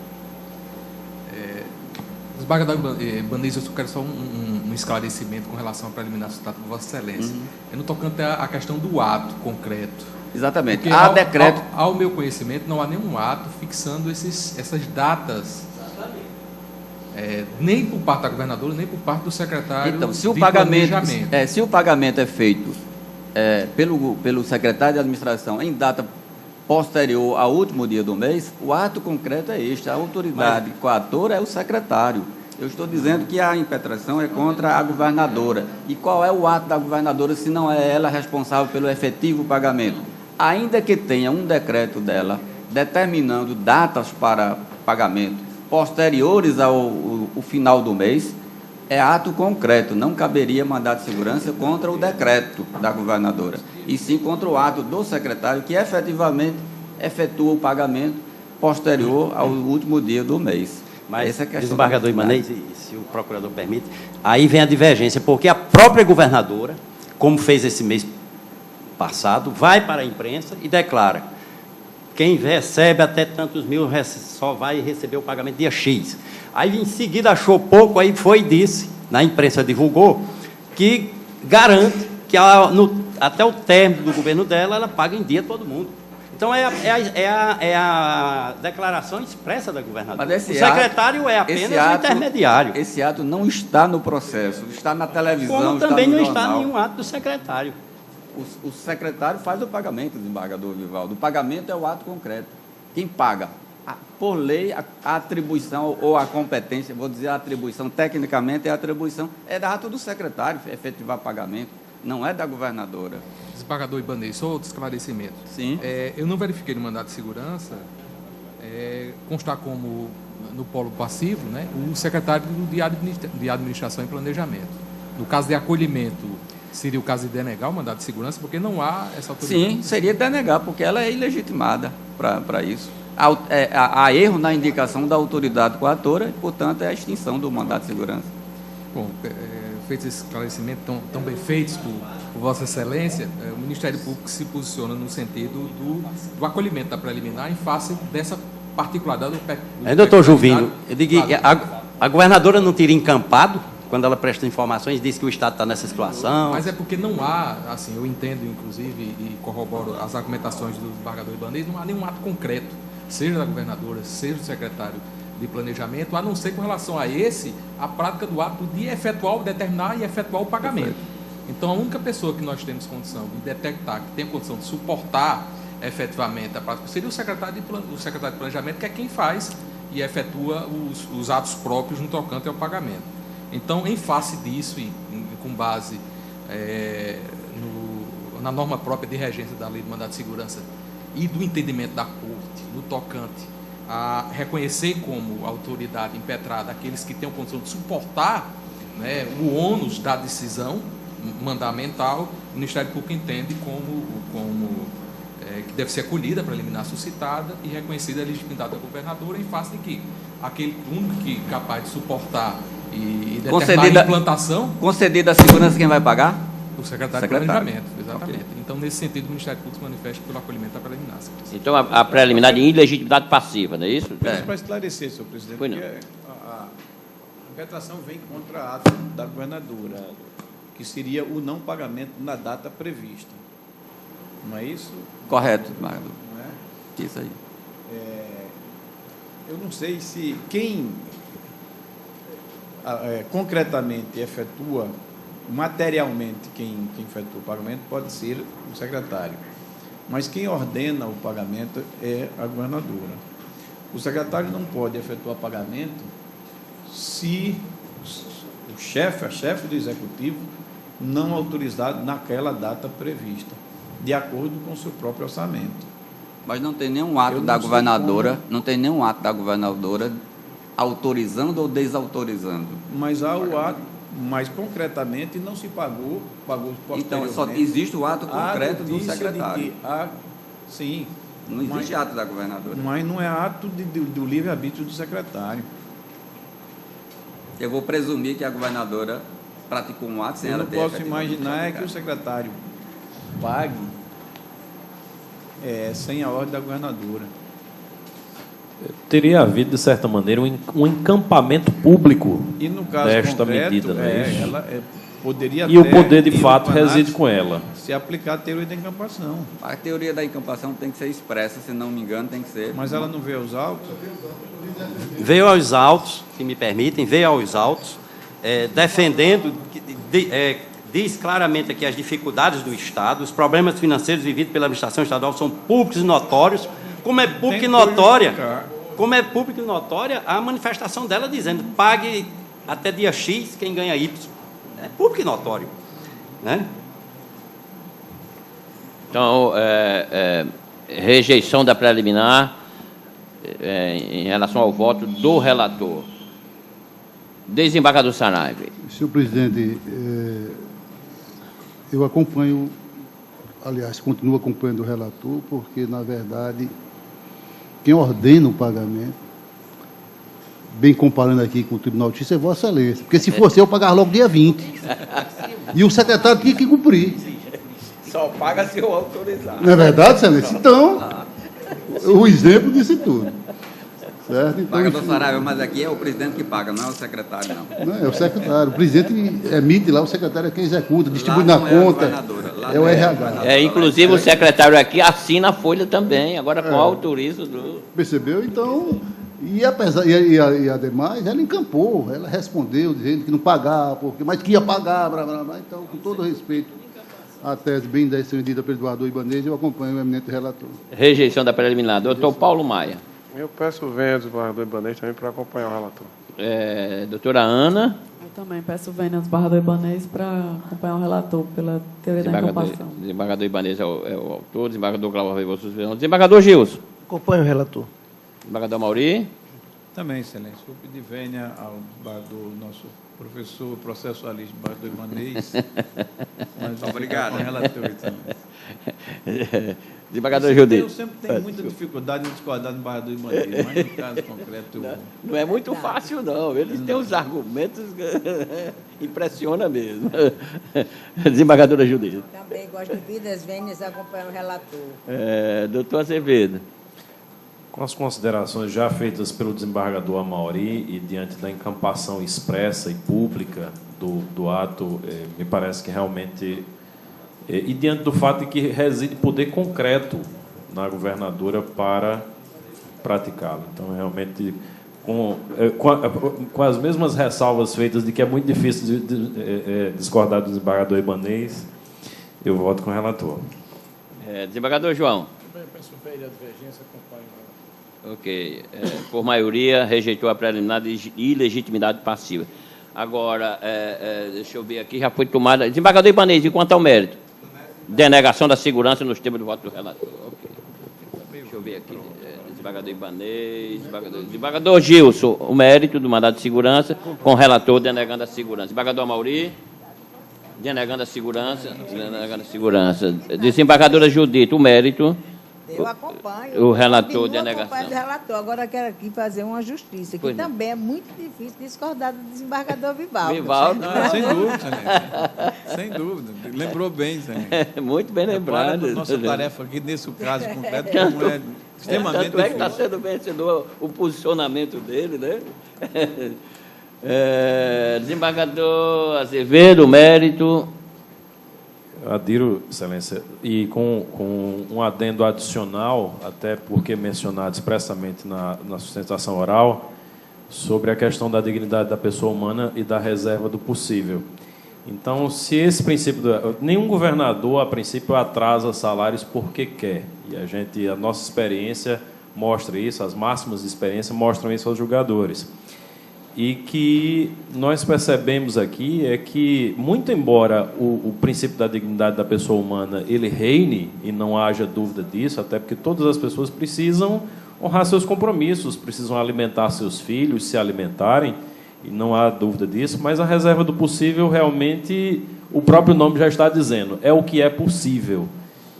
Desembargador Ibanez, eu só quero só um esclarecimento com relação à preliminar suscitada por Vossa Excelência. No tocante à questão do ato concreto. Exatamente. Porque Há decreto. Ao meu conhecimento, não há nenhum ato fixando essas datas. Nem por parte da governadora, nem por parte do secretário Então, se o de pagamento, planejamento. se o pagamento é feito pelo secretário de administração em data posterior ao último dia do mês, o ato concreto é este. A autoridade coatora é o secretário. Eu estou dizendo que a impetração é contra a governadora. E qual é o ato da governadora se não é ela responsável pelo efetivo pagamento? Ainda que tenha um decreto dela determinando datas para pagamento posteriores ao final do mês, é ato concreto, não caberia mandado de segurança contra o decreto da governadora, e sim contra o ato do secretário que efetivamente efetua o pagamento posterior ao último dia do mês. Mas, essa é a questão. Desembargador Ibanez, se o procurador permite, aí vem a divergência, porque a própria governadora, como fez esse mês passado, vai para a imprensa e declara: quem recebe até tantos mil só vai receber o pagamento dia X. Aí, em seguida, achou pouco, aí foi e disse, na imprensa divulgou, que garante que até o término do governo dela, ela paga em dia todo mundo. Então, é a declaração expressa da governadora. Mas o secretário é apenas o intermediário. Esse ato não está no processo, está na televisão, como também não está jornal. nenhum ato do secretário. O secretário faz o pagamento, desembargador Vivaldo. O pagamento é o ato concreto. Quem paga? Por lei, a atribuição ou a competência, vou dizer a atribuição, tecnicamente, a atribuição é da ato do secretário efetivar pagamento, não é da governadora. Desembargador Ibanez, só outro esclarecimento. Sim. Eu não verifiquei no mandado de segurança constar como, no polo passivo, né, o secretário de Administração e Planejamento. No caso de acolhimento, seria o caso de denegar o mandado de segurança, porque não há essa autoridade? Sim, seria denegar, porque ela é ilegitimada para isso. Há erro na indicação da autoridade coatora e, portanto, é a extinção do mandado de segurança. Bom, feitos esses esclarecimentos tão bem feitos por Vossa Excelência, o Ministério Público se posiciona no sentido do acolhimento da preliminar em face dessa particularidade do doutor Juvino, eu digo que a governadora não teria encampado quando ela presta informações, diz que o Estado está nessa situação. Mas é porque não há, assim, eu entendo, inclusive, e corroboro as argumentações do desembargador Ibanez, não há nenhum ato concreto, seja da governadora, seja do secretário de Planejamento, a não ser com relação a a prática do ato de efetuar, determinar e efetuar o pagamento. Então, a única pessoa que nós temos condição de detectar, que tem condição de suportar efetivamente a prática, seria o secretário de Planejamento, que é quem faz e efetua os atos próprios no tocante ao pagamento. Então, em face disso, e com base na norma própria de regência da Lei de Mandado de Segurança e do entendimento da Corte, no tocante a reconhecer como autoridade impetrada aqueles que têm a condição de suportar, né, o ônus da decisão mandamental, o Ministério Público entende que deve ser acolhida a preliminar suscitada e reconhecida a legitimidade da governadora em face de que aquele único que é capaz de suportar e determinar a implantação... Concedida a segurança, quem vai pagar? O secretário de Planejamento, exatamente. Okay. Então, nesse sentido, o Ministério Público se manifesta pelo acolhimento da preliminar. Então, a preliminar de ilegitimidade passiva, não é isso? Para esclarecer, senhor presidente, porque a impetração vem contra a ato da governadora, que seria o não pagamento na data prevista. Não é isso? Correto, Mardo. Não é? Isso aí. Eu não sei se quem concretamente efetua, materialmente quem efetua o pagamento pode ser o secretário, mas quem ordena o pagamento é a governadora. O secretário não pode efetuar pagamento se a chefe do executivo não autorizado naquela data prevista, de acordo com o seu próprio orçamento. Mas não tem nenhum ato da governadora, não tem nenhum ato da governadora autorizando ou desautorizando. Mas há o ato, mas concretamente não se pagou posteriormente. Então, só existe o ato concreto do secretário. De que Sim. Não existe ato da governadora. Mas não é ato do livre-arbítrio do secretário. Eu vou presumir que a governadora praticou um ato sem ela ter... Eu não posso imaginar que o secretário pague sem a ordem da governadora. Teria havido, de certa maneira, um encampamento público e no caso desta concreto, medida. Não é isso? Ela poderia e o poder, de fato, reside com ela. Se aplicar a teoria da encampação. A teoria da encampação tem que ser expressa, se não me engano, tem que ser... Mas ela não veio aos autos? Veio aos autos, se me permitem, veio aos autos, defendendo, diz claramente aqui as dificuldades do Estado, os problemas financeiros vividos pela administração estadual são públicos e notórios. Como é pública e notória a manifestação dela dizendo pague até dia X quem ganha Y. É público e notório, né? Então, rejeição da preliminar em relação ao voto do relator. Desembargador Saraiva. Senhor presidente, eu acompanho, aliás, continuo acompanhando o relator, porque, na verdade, quem ordena o pagamento, bem comparando aqui com o Tribunal de Justiça, é Vossa Excelência. Porque se fosse eu pagava logo dia 20. E o secretário tinha que cumprir. Só paga se eu autorizar. Não é verdade, Excelência? Então, o exemplo disse tudo. Certo? Então, paga do Saraiva, mas aqui é o presidente que paga, não é o secretário, não. Não, é o secretário. O presidente emite lá, o secretário é quem executa, distribui na conta. É o RH. Inclusive, o secretário aqui assina a folha também, agora com autorizo do... Percebeu? Então, e ademais, ela encampou, ela respondeu, dizendo que não pagava, mas que ia pagar, blá, blá, blá. Então, com todo respeito à tese bem defendida pelo Eduardo Ibanez, eu acompanho o eminente relator. Rejeição da preliminar. Doutor Paulo Maia. Eu peço vênia do desembargador Ibanez também para acompanhar o relator. Doutora Ana. Eu também peço vênia do desembargador Ibanez para acompanhar o relator pela teoria da encampação. Desembargador Ibanez é o autor, desembargador Glauber Avivou suspensão. Desembargador Gilson. Acompanho o relator. Desembargador Mauri. Também, excelência. Vou pedir vênia ao desembargador, nosso professor processualista, desembargador Ibanez. Obrigado. Com o relator também. Desembargador Judite. Eu sempre tenho muita dificuldade em discordar do desembargador Ibanez, mas no caso concreto... Não é muito fácil, não. Eles têm os argumentos que impressiona mesmo. Desembargadora Judite. Também gosto de vidas vênias, acompanho o relator. Doutor Azevedo. Com as considerações já feitas pelo desembargador Amauri e diante da encampação expressa e pública do ato, me parece que realmente... E diante do fato de que reside poder concreto na governadora para praticá-lo. Então, realmente, com as mesmas ressalvas feitas de que é muito difícil discordar do desembargador Ibanez, eu voto com o relator. Desembargador João. Também peço vênia, divergência, acompanho. Ok. Por maioria, rejeitou a preliminar de ilegitimidade passiva. Agora, deixa eu ver aqui, já foi tomada... Desembargador Ibanez, e quanto ao mérito? Denegação da segurança nos termos do voto do relator. Okay. Deixa eu ver aqui. Desembargador Ibanez, desembargador Gilson, o mérito do mandado de segurança, com o relator denegando a segurança. Desembargador Mauri, denegando a segurança. Desembargadora Judite, o mérito. Eu acompanho. O relator denegação. Eu acompanho o relator. Agora eu quero aqui fazer uma justiça, que também é muito difícil discordar do desembargador Vivaldo. Sem dúvida, Excelência. Sem dúvida. Lembrou bem, Excelência. Muito bem lembrado. Nossa tarefa aqui, nesse caso concreto, como é extremamente difícil. É que está sendo vencedor o posicionamento dele, né? Desembargador Azevedo, o mérito. Adiro, Excelência, e com um adendo adicional, até porque mencionado expressamente na sustentação oral, sobre a questão da dignidade da pessoa humana e da reserva do possível. Então, se esse princípio... Nenhum governador, a princípio, atrasa salários porque quer. E a nossa experiência mostra isso, as máximas de experiência mostram isso aos julgadores. E que nós percebemos aqui é que, muito embora o princípio da dignidade da pessoa humana ele reine, e não haja dúvida disso, até porque todas as pessoas precisam honrar seus compromissos, precisam alimentar seus filhos, se alimentarem, e não há dúvida disso, mas a reserva do possível, realmente, o próprio nome já está dizendo, é o que é possível.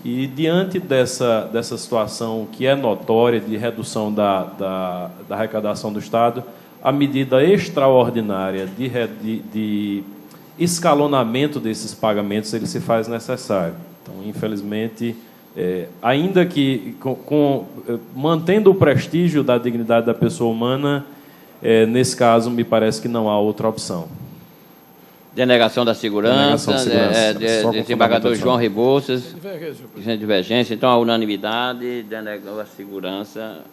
E, diante dessa situação que é notória de redução da arrecadação do Estado, a medida extraordinária de escalonamento desses pagamentos ele se faz necessário. Então, infelizmente, ainda que mantendo o prestígio da dignidade da pessoa humana, nesse caso, me parece que não há outra opção. Denegação da segurança, desembargador João Rebouças, divergência. Então, a unanimidade denegou a segurança.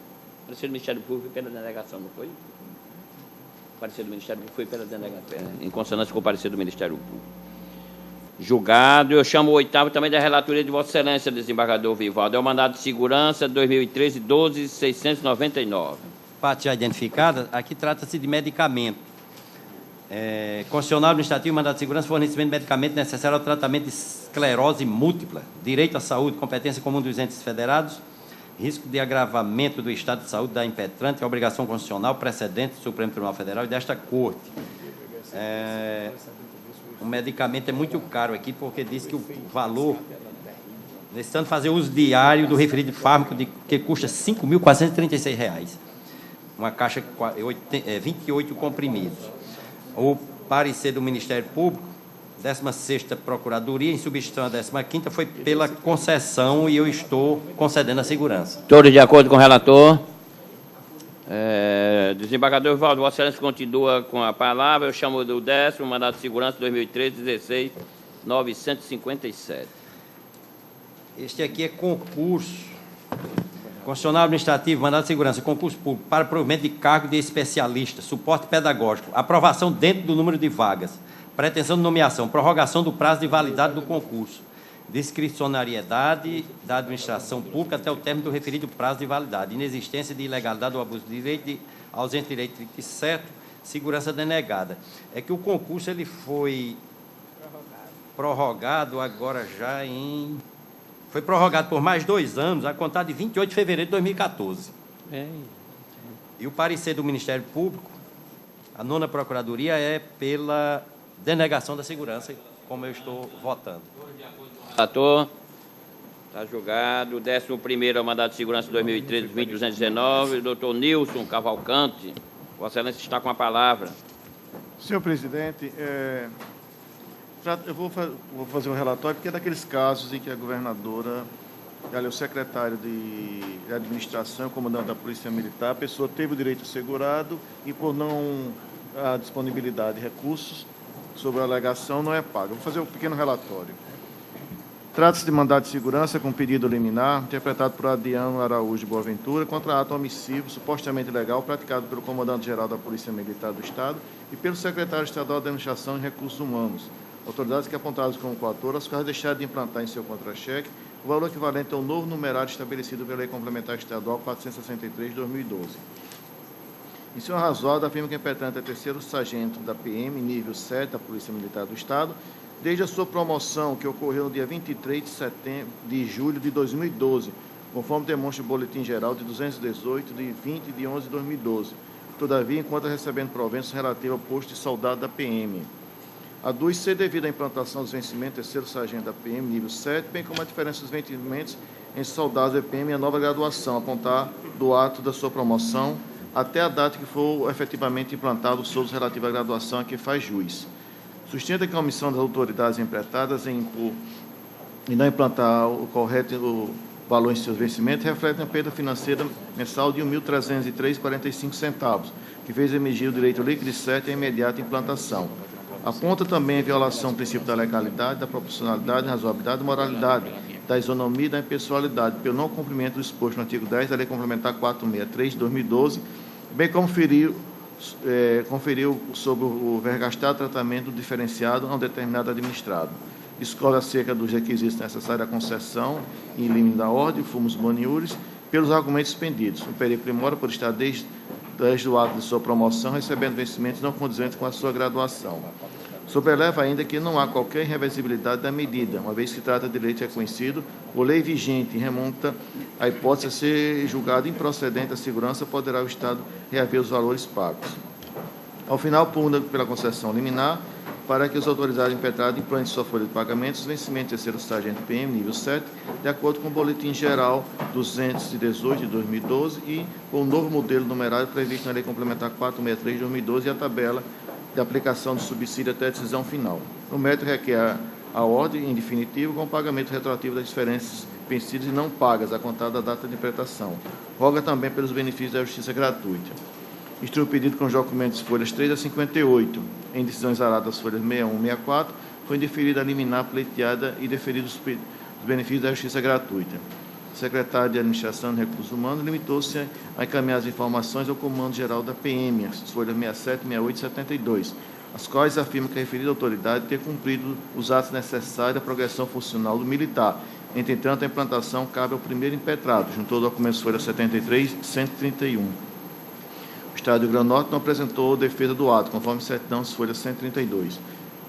O parecer do Ministério Público pela denegação, não foi? O parecer do Ministério Público foi pela denegação, em consonância com o parecer do Ministério Público. Julgado. Eu chamo o 8º também da relatoria de Vossa Excelência, desembargador Vivaldo. É o mandado de segurança 2013 12.699. Parte já identificada, aqui trata-se de medicamento. Constitucional administrativo, mandado de segurança, fornecimento de medicamento necessário ao tratamento de esclerose múltipla, direito à saúde, competência comum dos entes federados, risco de agravamento do estado de saúde da impetrante, obrigação constitucional precedente do Supremo Tribunal Federal e desta Corte. O medicamento é muito caro aqui, porque diz que o valor, necessitando fazer uso diário do referido fármaco, que custa R$ 5.436. Uma caixa 28 comprimidos. O parecer do Ministério Público, 16ª Procuradoria, em substituição à 15ª, foi pela concessão e eu estou concedendo a segurança. Todos de acordo com o relator? Desembargador Vivaldo, Vossa Excelência continua com a palavra. Eu chamo do 10º, mandado de segurança 2013 16.957. Este aqui é concurso. Constitucional administrativo, mandado de segurança, concurso público para provimento de cargo de especialista, suporte pedagógico, aprovação dentro do número de vagas, pretensão de nomeação, prorrogação do prazo de validade do concurso, discricionariedade da administração pública até o término do referido prazo de validade, inexistência de ilegalidade ou abuso de direito, ausente de direito de certo, segurança denegada. É que o concurso ele foi prorrogado agora já em... Foi prorrogado por mais 2 anos, a contar de 28 de fevereiro de 2014. E o parecer do Ministério Público, a 9ª Procuradoria, é pela denegação da segurança, como eu estou votando. Relator, está julgado. 11º, mandado de segurança 2013, 20.219. Doutor Nilson Cavalcante, Vossa Excelência está com a palavra. Senhor presidente, eu vou fazer um relatório, porque é daqueles casos em que a governadora, o secretário de administração, o comandante da Polícia Militar, a pessoa teve o direito assegurado e, por não a disponibilidade de recursos sobre a alegação, não é pago. Vou fazer um pequeno relatório. Trata-se de mandado de segurança com pedido liminar, interpretado por Adriano Araújo Boaventura, contra ato omissivo, supostamente ilegal, praticado pelo comandante-geral da Polícia Militar do Estado e pelo secretário estadual de Administração e Recursos Humanos, autoridades que apontadas como coautor, as quais deixaram de implantar em seu contra-cheque o valor equivalente ao novo numerário estabelecido pela Lei Complementar Estadual 463 de 2012. Em seu razoável, afirma que o impetrante é 3º sargento da PM, nível 7 da Polícia Militar do Estado, desde a sua promoção, que ocorreu no dia 23 de julho de 2012, conforme demonstra o Boletim Geral de 218, de 20 de 11 de 2012. Todavia, enquanto recebendo proventos relativos ao posto de soldado da PM. Aduz ser devido à implantação dos vencimentos 3º sargento da PM, nível 7, bem como a diferença dos vencimentos entre soldados da PM e a nova graduação, apontar do ato da sua promoção até a data que for efetivamente implantado o soldo relativo à graduação a que faz jus. Sustenta que a omissão das autoridades emprestadas em impor e não implantar o correto valor em seus vencimentos reflete uma perda financeira mensal de R$ 1.303,45, que fez emergir o direito líquido de certo e a imediata implantação. Aponta também a violação do princípio da legalidade, da proporcionalidade, razoabilidade e moralidade, da isonomia e da impessoalidade, pelo não cumprimento do exposto no artigo 10 da Lei Complementar 463 de 2012, bem como conferiu sobre o vergastado tratamento diferenciado a um determinado administrado. Discorre acerca dos requisitos necessários à concessão em limite da ordem, fumos boniures, pelos argumentos expendidos. O perigo demora por estar desde o ato de sua promoção, recebendo vencimentos não condizentes com a sua graduação. Sobreleva ainda que não há qualquer irreversibilidade da medida, uma vez que trata de direito reconhecido, ou lei vigente remonta a hipótese de ser julgado improcedente a segurança, poderá o Estado reaver os valores pagos. Ao final, pugna pela concessão liminar, para que os autorizados impetrados implantem sua folha de pagamentos, vencimento terceiro sargento PM, nível 7, de acordo com o Boletim Geral 218 de 2012 e com o novo modelo numerário previsto na Lei Complementar 463 de 2012 e a tabela de aplicação do subsídio até a decisão final. O mérito requer a ordem em definitivo com o pagamento retroativo das diferenças vencidas e não pagas a contar da data de interpretação. Roga também pelos benefícios da justiça gratuita. Instrui o pedido com os documentos folhas 3 a 58, em decisões aradas folhas 61 e 64, foi indeferida a liminar pleiteada e deferidos os benefícios da justiça gratuita. O secretário de Administração e Recursos Humanos limitou-se a encaminhar as informações ao Comando Geral da PM, as folhas 67, 68 e 72, as quais afirmam que a referida autoridade ter cumprido os atos necessários à progressão funcional do militar. Entretanto, a implantação cabe ao primeiro impetrado, juntou documentos folha 73 e 131. O Estado do Rio Grande do Norte não apresentou defesa do ato, conforme certidão folha 132.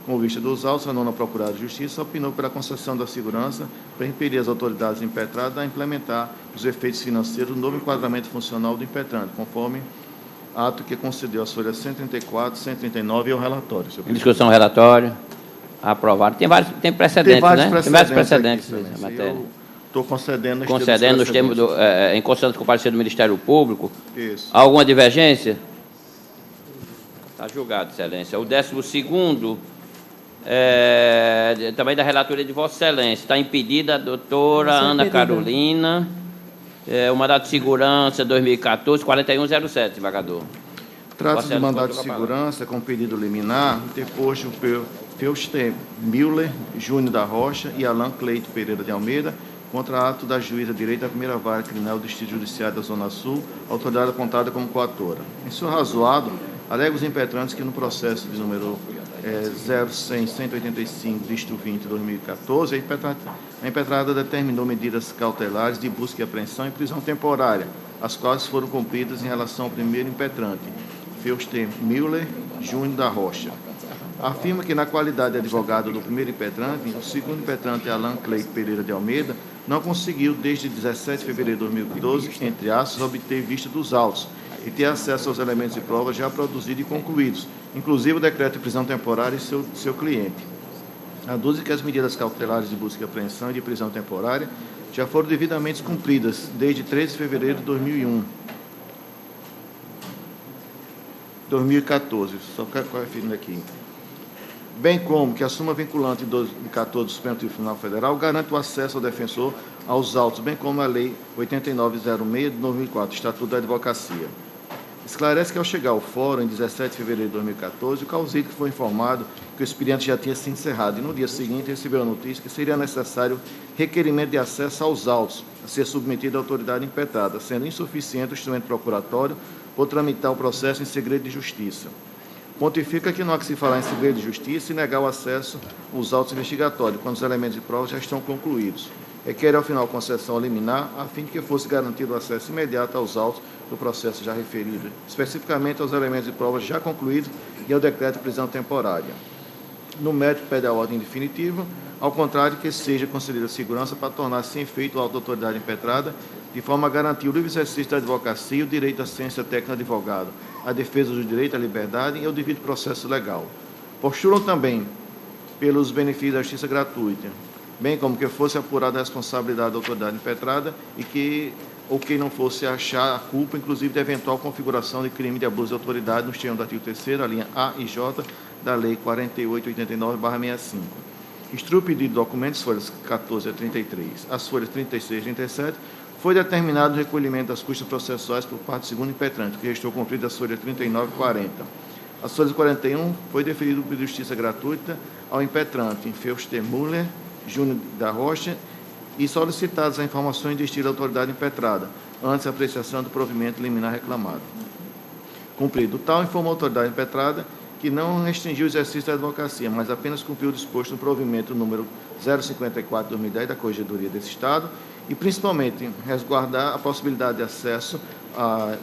Com vista dos autos, a nona Procurada de Justiça opinou pela concessão da segurança para impedir as autoridades impetradas a implementar os efeitos financeiros do novo enquadramento funcional do impetrante, conforme ato que concedeu as folhas 134, 139 e ao relatório. Em discussão, relatório. Aprovado. Tem precedentes, né? Tem vários precedentes nessa matéria. Estou concedendo nos termos em constante com o parecer do Ministério Público. Isso. Alguma divergência? Está julgado, Excelência. O 12º, também da relatoria de Vossa Excelência. Está impedida a doutora Ana Carolina. O mandato de segurança 2014, 4107, desembargador. Trata-se de mandato de segurança com pedido liminar, interposto por Feuster Müller Júnior da Rocha e Alain Cleito Pereira de Almeida, contra ato da juíza de direito da primeira vara criminal do Distrito Judiciário da Zona Sul, autoridade apontada como coatora. Em seu razoado, alega os impetrantes que no processo de número 0100-185, dígito 20, 2014, a impetrada determinou medidas cautelares de busca e apreensão e prisão temporária, as quais foram cumpridas em relação ao primeiro impetrante, Feuster Müller Júnior da Rocha. Afirma que, na qualidade de advogado do primeiro impetrante, o segundo impetrante, Alain Cleito Pereira de Almeida, não conseguiu, desde 17 de fevereiro de 2012, entre aspas, obter vista dos autos e ter acesso aos elementos de prova já produzidos e concluídos, inclusive o decreto de prisão temporária e seu cliente. Aduzem que as medidas cautelares de busca e apreensão e de prisão temporária já foram devidamente cumpridas desde 13 de fevereiro de 2014, só conferindo aqui. Bem como que a súmula vinculante de 2014 do Supremo Tribunal Federal garante o acesso ao defensor aos autos, bem como a Lei 8906 de 2004, Estatuto da Advocacia. Esclarece que, ao chegar ao fórum, em 17 de fevereiro de 2014, o causídico foi informado que o expediente já tinha se encerrado e, no dia seguinte, recebeu a notícia que seria necessário requerimento de acesso aos autos a ser submetido à autoridade impetrada, sendo insuficiente o instrumento procuratório por tramitar o processo em segredo de justiça. Pontifica que não há que se falar em segredo de justiça e negar o acesso aos autos investigatórios, quando os elementos de prova já estão concluídos. Requer, ao final, concessão liminar, a fim de que fosse garantido o acesso imediato aos autos do processo já referido, especificamente aos elementos de prova já concluídos e ao decreto de prisão temporária. No mérito, pede a ordem definitiva, ao contrário que seja concedida segurança para tornar sem efeito a auto da autoridade impetrada, de forma a garantir o livre exercício da advocacia, o direito à ciência técnica do advogado, a defesa do direito à liberdade e ao devido processo legal. Postulam também pelos benefícios da justiça gratuita, bem como que fosse apurada a responsabilidade da autoridade impetrada e que quem não fosse achar a culpa, inclusive de eventual configuração de crime de abuso de autoridade nos termos do artigo 3º, a linha A e J da Lei 4889/65. Instrui o pedido de documentos, folhas 14 a 33. As folhas 36 e 37 foi determinado o recolhimento das custas processuais por parte do segundo impetrante, que restou cumprido as folhas 39 e 40. As folhas 41 foi deferido o pedido de justiça gratuita ao impetrante, Feuster Müller Júnior da Rocha, e solicitadas as informações de estilo da autoridade impetrada, antes da apreciação do provimento liminar reclamado. Cumprido tal, informou a autoridade impetrada que não restringiu o exercício da advocacia, mas apenas cumpriu o disposto no provimento número 054/2010 da Corregedoria desse Estado e, principalmente, resguardar a possibilidade de acesso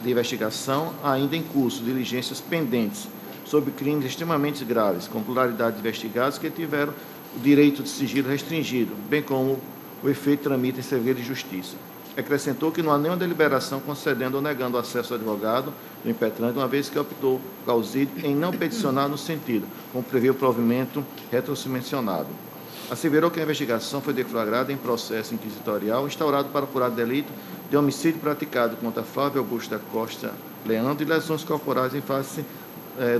de investigação ainda em curso, diligências pendentes, sobre crimes extremamente graves, com pluralidade de investigados que tiveram o direito de sigilo restringido, bem como o efeito tramita em segredo de justiça. Acrescentou que não há nenhuma deliberação concedendo ou negando o acesso ao advogado do impetrante, uma vez que optou causídio em não peticionar no sentido, como prevê o provimento retrocedimencionado. Asseverou que a investigação foi deflagrada em processo inquisitorial instaurado para apurar delito de homicídio praticado contra Flávio Augusto da Costa Leandro e lesões corporais em face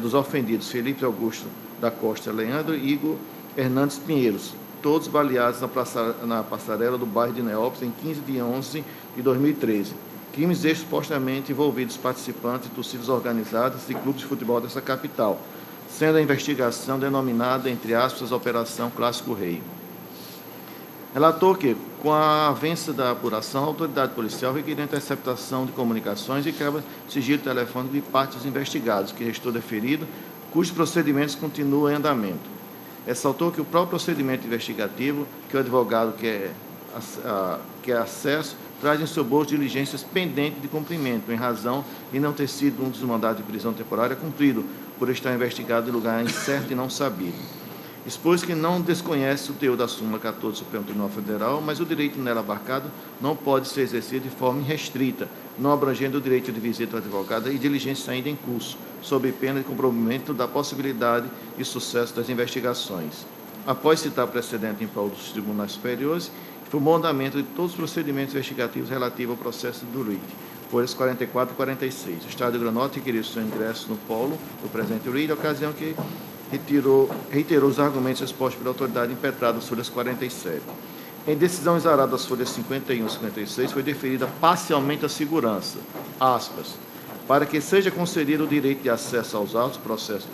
dos ofendidos Felipe Augusto da Costa Leandro e Igor Hernandes Pinheiros, todos baleados na passarela do bairro de Neópolis em 15 de 11 de 2013. Crimes estes supostamente envolvidos participantes de torcidas organizadas e clubes de futebol dessa capital, sendo a investigação denominada, entre aspas, Operação Clássico Rei. Relatou que, com a avança da apuração, a autoridade policial requeriu a interceptação de comunicações e quebra sigilo telefônico de parte dos investigados, que restou deferido, cujos procedimentos continuam em andamento. Ressaltou que o próprio procedimento investigativo, que o advogado quer acesso, traz em seu bolso diligências pendentes de cumprimento, em razão de não ter sido um dos mandados de prisão temporária cumprido, por estar investigado em lugar incerto e não sabido. Expôs que não desconhece o teor da súmula 14 do Supremo Tribunal Federal, mas o direito nela abarcado não pode ser exercido de forma irrestrita, não abrangendo o direito de visita ao advogado e diligência ainda em curso, sob pena de comprometimento da possibilidade de sucesso das investigações. Após citar precedente em prol dos tribunais superiores, informou o andamento de todos os procedimentos investigativos relativos ao processo do RIT, folhas 44 e 46. O Estado do Rio Grande do Norte requeriu seu ingresso no polo do presente RIT, ocasião que reiterou os argumentos expostos pela autoridade impetrada nas folhas 47. Em decisão exarada das folhas 51 e 56, foi deferida parcialmente a segurança, aspas, para que seja concedido o direito de acesso aos autos, processo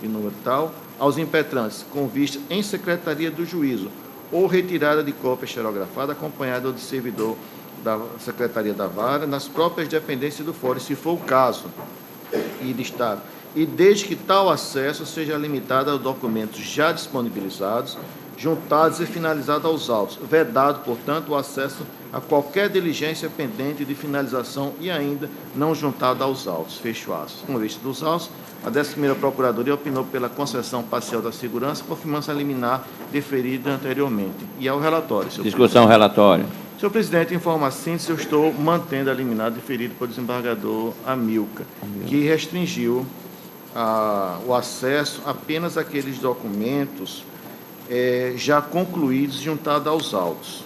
de número tal, aos impetrantes, com vista em secretaria do juízo, ou retirada de cópia xerografada, acompanhada de servidor da Secretaria da Vara, nas próprias dependências do fórum, se for o caso, e de Estado, e desde que tal acesso seja limitado aos documentos já disponibilizados, juntados e finalizados aos autos, vedado, portanto, o acesso a qualquer diligência pendente de finalização e ainda não juntado aos autos. Fecho aspas. Com vista dos autos, a 11ª Procuradoria opinou pela concessão parcial da segurança, confirmando a liminar deferida anteriormente. E ao relatório. Discussão relatório. Senhor presidente, em forma síntese, eu estou mantendo a liminar deferida pelo desembargador Amilcar, que restringiu o acesso apenas àqueles documentos já concluídos juntados aos autos.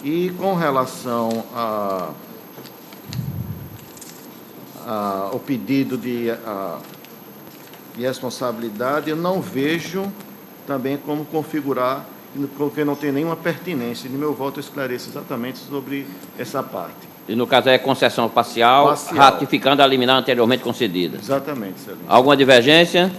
E com relação ao pedido de responsabilidade, eu não vejo também como configurar, porque não tem nenhuma pertinência. No meu voto, eu esclareço exatamente sobre essa parte. E no caso é concessão parcial, ratificando a liminar anteriormente concedida. Exatamente, excelente. Alguma divergência?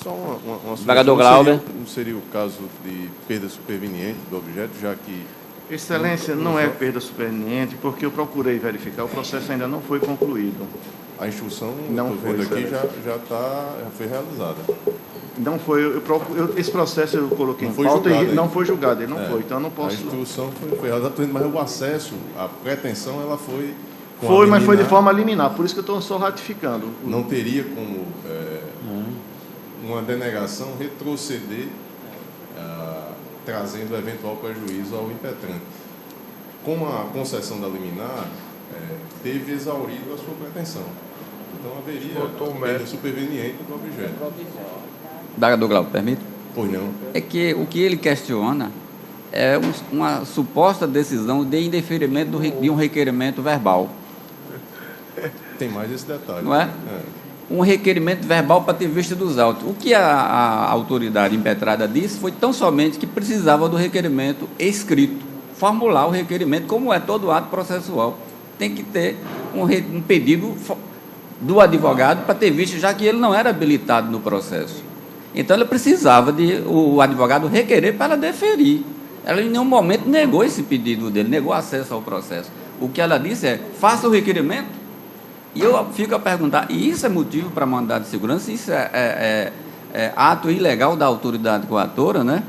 Só uma Desembargador Glauber. Não seria o caso de perda superveniente do objeto, já que... Excelência, não é perda superveniente, porque eu procurei verificar, o processo ainda não foi concluído. A instrução, não foi, vendo aqui, já foi realizada. Não foi, esse processo eu coloquei em pauta e não foi julgado, ele não foi, então eu não posso... A instrução foi realizada, mas o acesso, a pretensão, ela foi... Foi, mas foi de forma liminar, por isso que eu estou só ratificando. Não teria como uma denegação retroceder, trazendo eventual prejuízo ao impetrante. Com a concessão da liminar, teve exaurido a sua pretensão. Então haveria perda superveniente do objeto. Desembargador Glauber, permite? Pois não. É que o que ele questiona é uma suposta decisão de indeferimento de um requerimento verbal. Tem mais esse detalhe. Não é? Um requerimento verbal para ter vista dos autos. O que a autoridade impetrada disse foi tão somente que precisava do requerimento escrito, formular o requerimento, como é todo ato processual. Tem que ter um pedido do advogado para ter vista, já que ele não era habilitado no processo. Então, ela precisava o advogado requerer para ela deferir. Ela, em nenhum momento, negou esse pedido dele, negou acesso ao processo. O que ela disse é, faça o requerimento. E eu fico a perguntar, e isso é motivo para mandado de segurança? Isso é ato ilegal da autoridade coatora, né?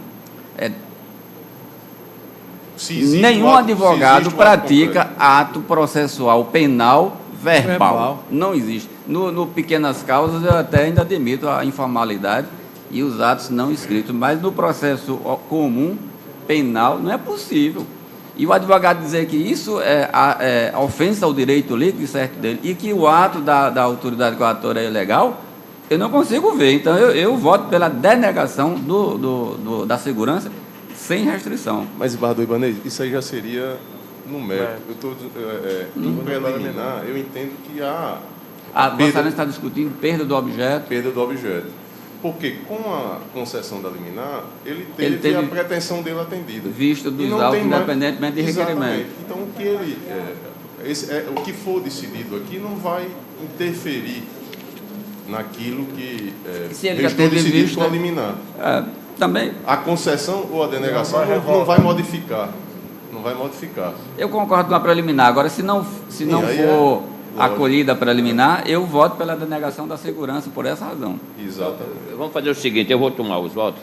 Nenhum advogado pratica ato processual penal verbal. Não existe. No pequenas causas, eu até ainda admito a informalidade e os atos não escritos, mas no processo comum, penal, não é possível. E o advogado dizer que isso é ofensa ao direito líquido e certo dele, e que o ato da autoridade coatora é ilegal, eu não consigo ver. Então, eu voto pela denegação da segurança sem restrição. Mas, Bardo Ibanez, isso aí já seria no mérito. Eu estou em preliminar, eu entendo que há... Vossa Excelência está discutindo perda do objeto. Perda do objeto. Porque com a concessão da liminar, ele teve a pretensão dele atendida. Visto dos autos, independentemente de requerimento. Então, o que o que for decidido aqui não vai interferir naquilo que estou decidido com a liminar. Também. A concessão ou a denegação não vai modificar. Não vai modificar. Eu concordo com a preliminar. Agora, se não for acolhida a preliminar, eu voto pela denegação da segurança por essa razão. Exatamente. Vamos fazer o seguinte, eu vou tomar os votos,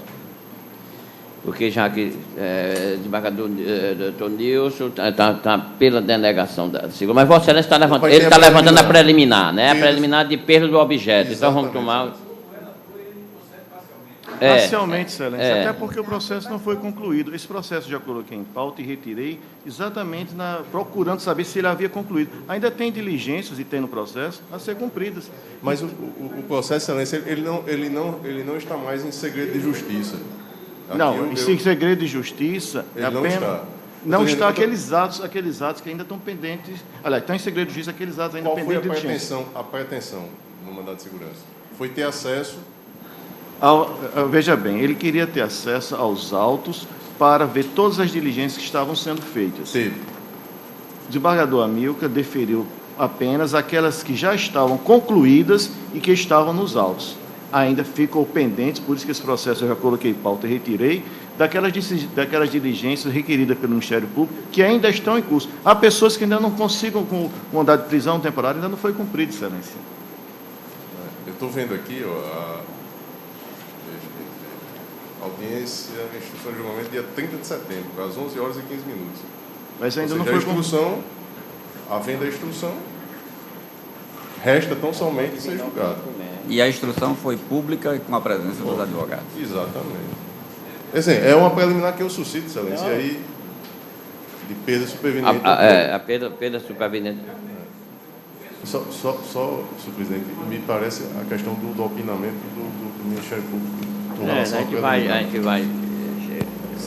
porque já que o desembargador Dr. Nilson está pela denegação da segurança, mas Vossa Excelência está levantando a preliminar, né? A preliminar de perda do objeto. Então vamos tomar... Parcialmente, Excelência, até porque o processo não foi concluído. Esse processo já coloquei em pauta e retirei exatamente procurando saber se ele havia concluído. Ainda tem diligências e tem no processo a ser cumpridas. Mas o processo, Excelência, ele não está mais em segredo de justiça. Não, em segredo de justiça ele apenas... Não está aqueles atos que ainda estão pendentes. Aliás, estão em segredo de justiça aqueles atos ainda pendentes de diligência. Qual foi a pretensão no mandado de segurança? Foi ter acesso... Veja bem, ele queria ter acesso aos autos para ver todas as diligências que estavam sendo feitas. Sim. O desembargador Amilcar deferiu apenas aquelas que já estavam concluídas e que estavam nos autos. Ainda ficou pendente, por isso que esse processo eu já coloquei em pauta e retirei, daquelas diligências requeridas pelo Ministério Público, que ainda estão em curso. Há pessoas que ainda não consigam, com o mandado de prisão temporária, ainda não foi cumprido, Excelência. Eu estou vendo aqui, audiência, instrução de julgamento, dia 30 de setembro, às 11 horas e 15 minutos. Mas ainda não foi foi instrução, havendo a instrução, resta tão somente ser julgado. E a instrução foi pública e com a presença dos advogados. Exatamente. Assim, é uma preliminar que eu suscito, Excelência, e aí, de perda superveniente. A perda superveniente. Só, senhor presidente, me parece a questão do opinamento do Ministério Público. A gente vai.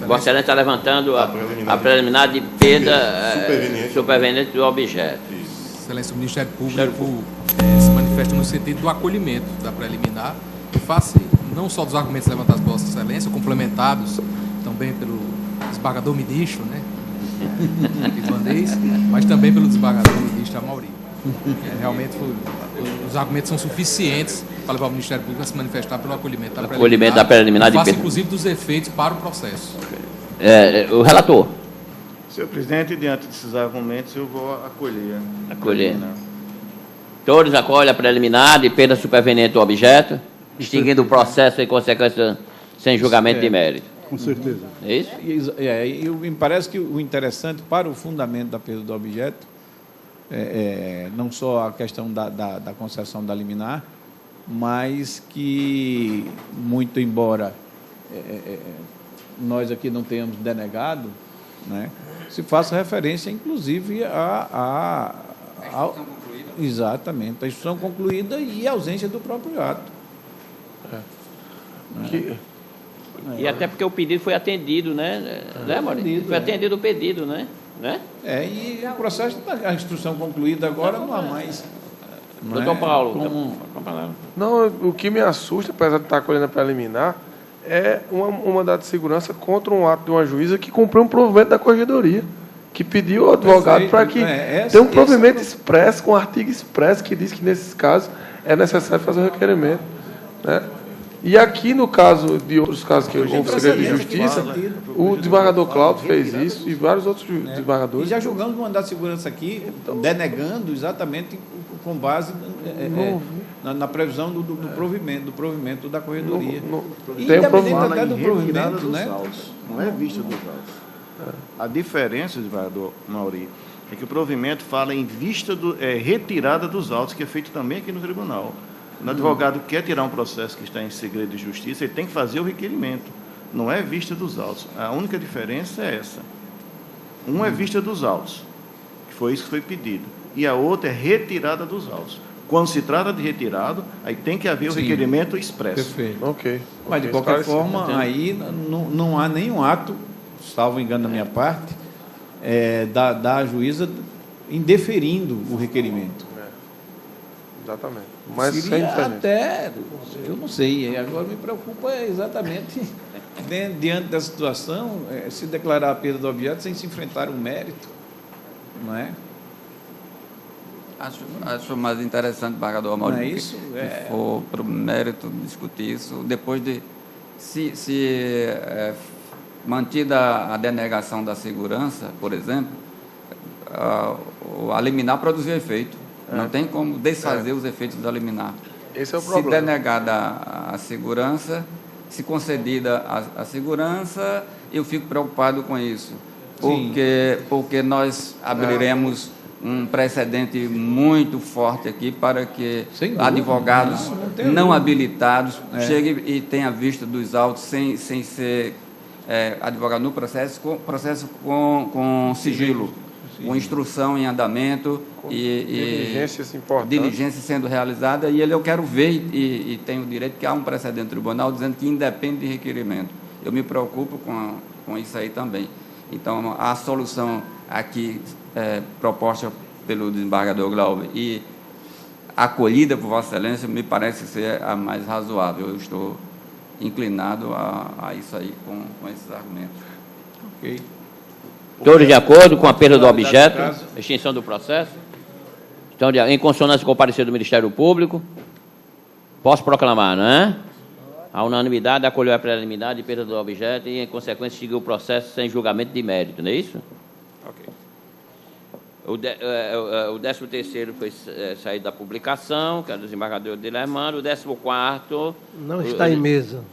Vossa Excelência está levantando a preliminar de perda superveniente do objeto. Excelência, o Ministério Público se manifesta no sentido do acolhimento da preliminar, em face não só dos argumentos levantados por Vossa Excelência, complementados também pelo desembargador ministro, né, Ibanez, mas também pelo desembargador ministro Amauri. Realmente os argumentos são suficientes para levar o Ministério Público a se manifestar pelo acolhimento da preliminar de perda, inclusive dos efeitos para o processo. O relator. Senhor presidente, diante desses argumentos, eu vou acolher. Todos acolhem a preliminar de perda superveniente do objeto, extinguindo o processo em consequência sem julgamento de mérito. Com certeza. É isso? E me parece que o interessante para o fundamento da perda do objeto não só a questão da concessão da liminar, mas que, muito embora nós aqui não tenhamos denegado, né, se faça referência, inclusive, exatamente, a instrução concluída e a ausência do próprio ato. E até porque o pedido foi atendido, né, Maurício? Foi atendido o pedido, né? E o processo, a instrução concluída agora, não há mais. Doutor Paulo. Não, o que me assusta, apesar de estar acolhendo a preliminar, é um mandado de segurança contra um ato de uma juíza que cumpriu um provimento da corregedoria, que pediu ao advogado para que tenha um provimento expresso, com um artigo expresso, que diz que, nesses casos, é necessário fazer o requerimento. Né? E aqui, no caso de outros casos que houve segredo de justiça, o desembargador Cláudio fez isso e vários outros desembargadores. E já julgamos o mandado de segurança aqui, denegando exatamente com base na previsão do provimento da corredoria. Tem um provimento até do provimento, né? Não é vista dos autos. A diferença, desembargador Mauri, é que o provimento fala em retirada dos autos, que é feito também aqui no tribunal. O advogado quer tirar um processo que está em segredo de justiça, ele tem que fazer o requerimento. Não é vista dos autos. A única diferença é essa. Um é vista dos autos, que foi isso que foi pedido, e a outra é retirada dos autos. Quando se trata de retirado, aí tem que haver o requerimento expresso. Perfeito. Ok. Mas, de qualquer forma, aí não há nenhum ato, salvo engano da minha parte, da juíza indeferindo o requerimento. Exatamente. Mas seria até, eu não sei, agora me preocupa exatamente, diante da situação, se declarar a perda do objeto sem se enfrentar um mérito, não é? Acho mais interessante, desembargador Amaury, não é isso? que for para o mérito discutir isso, depois de mantida a denegação da segurança, por exemplo, a liminar produziu efeito. Não tem como desfazer os efeitos da liminar. Esse é o problema. Se denegada a segurança, se concedida a segurança, eu fico preocupado com isso. Porque nós abriremos um precedente muito forte aqui para que advogados não habilitados cheguem e tenham vista dos autos sem ser advogado no processo com sigilo, com instrução em andamento diligência sendo realizada, e eu quero ver e tenho o direito que há um precedente tribunal dizendo que independe de requerimento. Eu me preocupo com isso aí também. Então, a solução aqui proposta pelo desembargador Glauber e acolhida por Vossa Excelência me parece ser a mais razoável. Eu estou inclinado a isso aí com esses argumentos. Ok. Todos de acordo com a perda do objeto, extinção do processo? Então, em consonância com o parecer do Ministério Público, posso proclamar, não é? A unanimidade acolheu a preliminar de perda do objeto e, em consequência, seguiu o processo sem julgamento de mérito, não é isso? Ok. O 13º foi saído da publicação, que é do desembargador Dilermano. O 14º... Não está em mesa.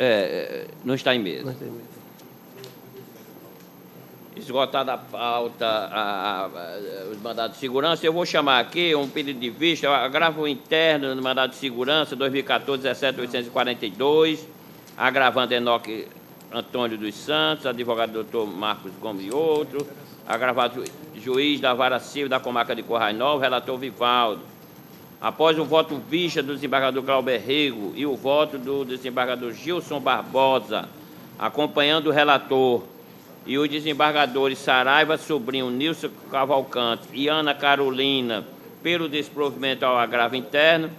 Não está em mesa. Não está em mesa. Esgotada a pauta, os mandados de segurança, eu vou chamar aqui um pedido de vista, agravo interno no mandado de segurança, 2014-17-842, agravando Enoque Antônio dos Santos, advogado doutor Marcos Gomes e outro, agravado juiz da Vara Civil da Comarca de Corrais Novos, relator Vivaldo. Após o voto vista do desembargador Glauber Rego e o voto do desembargador Gilson Barbosa, acompanhando o relator, e os desembargadores Saraiva Sobrinho, Nilson Cavalcante e Ana Carolina, pelo desprovimento ao agravo interno,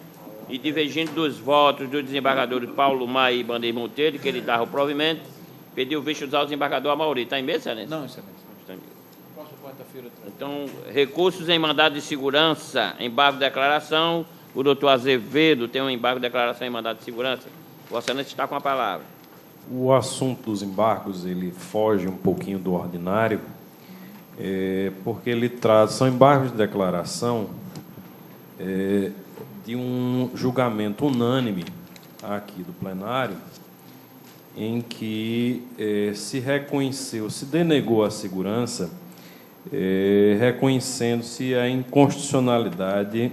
e divergindo dos votos dos desembargadores Paulo Maia e Bandeira Monteiro, que ele dava o provimento, pediu vistos ao desembargador Amaury. Está em mesa, Excelência? Não, Excelência. Está em mesa. Então, recursos em mandado de segurança, embargo de declaração. O doutor Azevedo tem um embargo de declaração em mandado de segurança. Vossa Excelência está com a palavra. O assunto dos embargos ele foge um pouquinho do ordinário, porque ele são embargos de declaração de um julgamento unânime aqui do plenário, em que se denegou a segurança, reconhecendo-se a inconstitucionalidade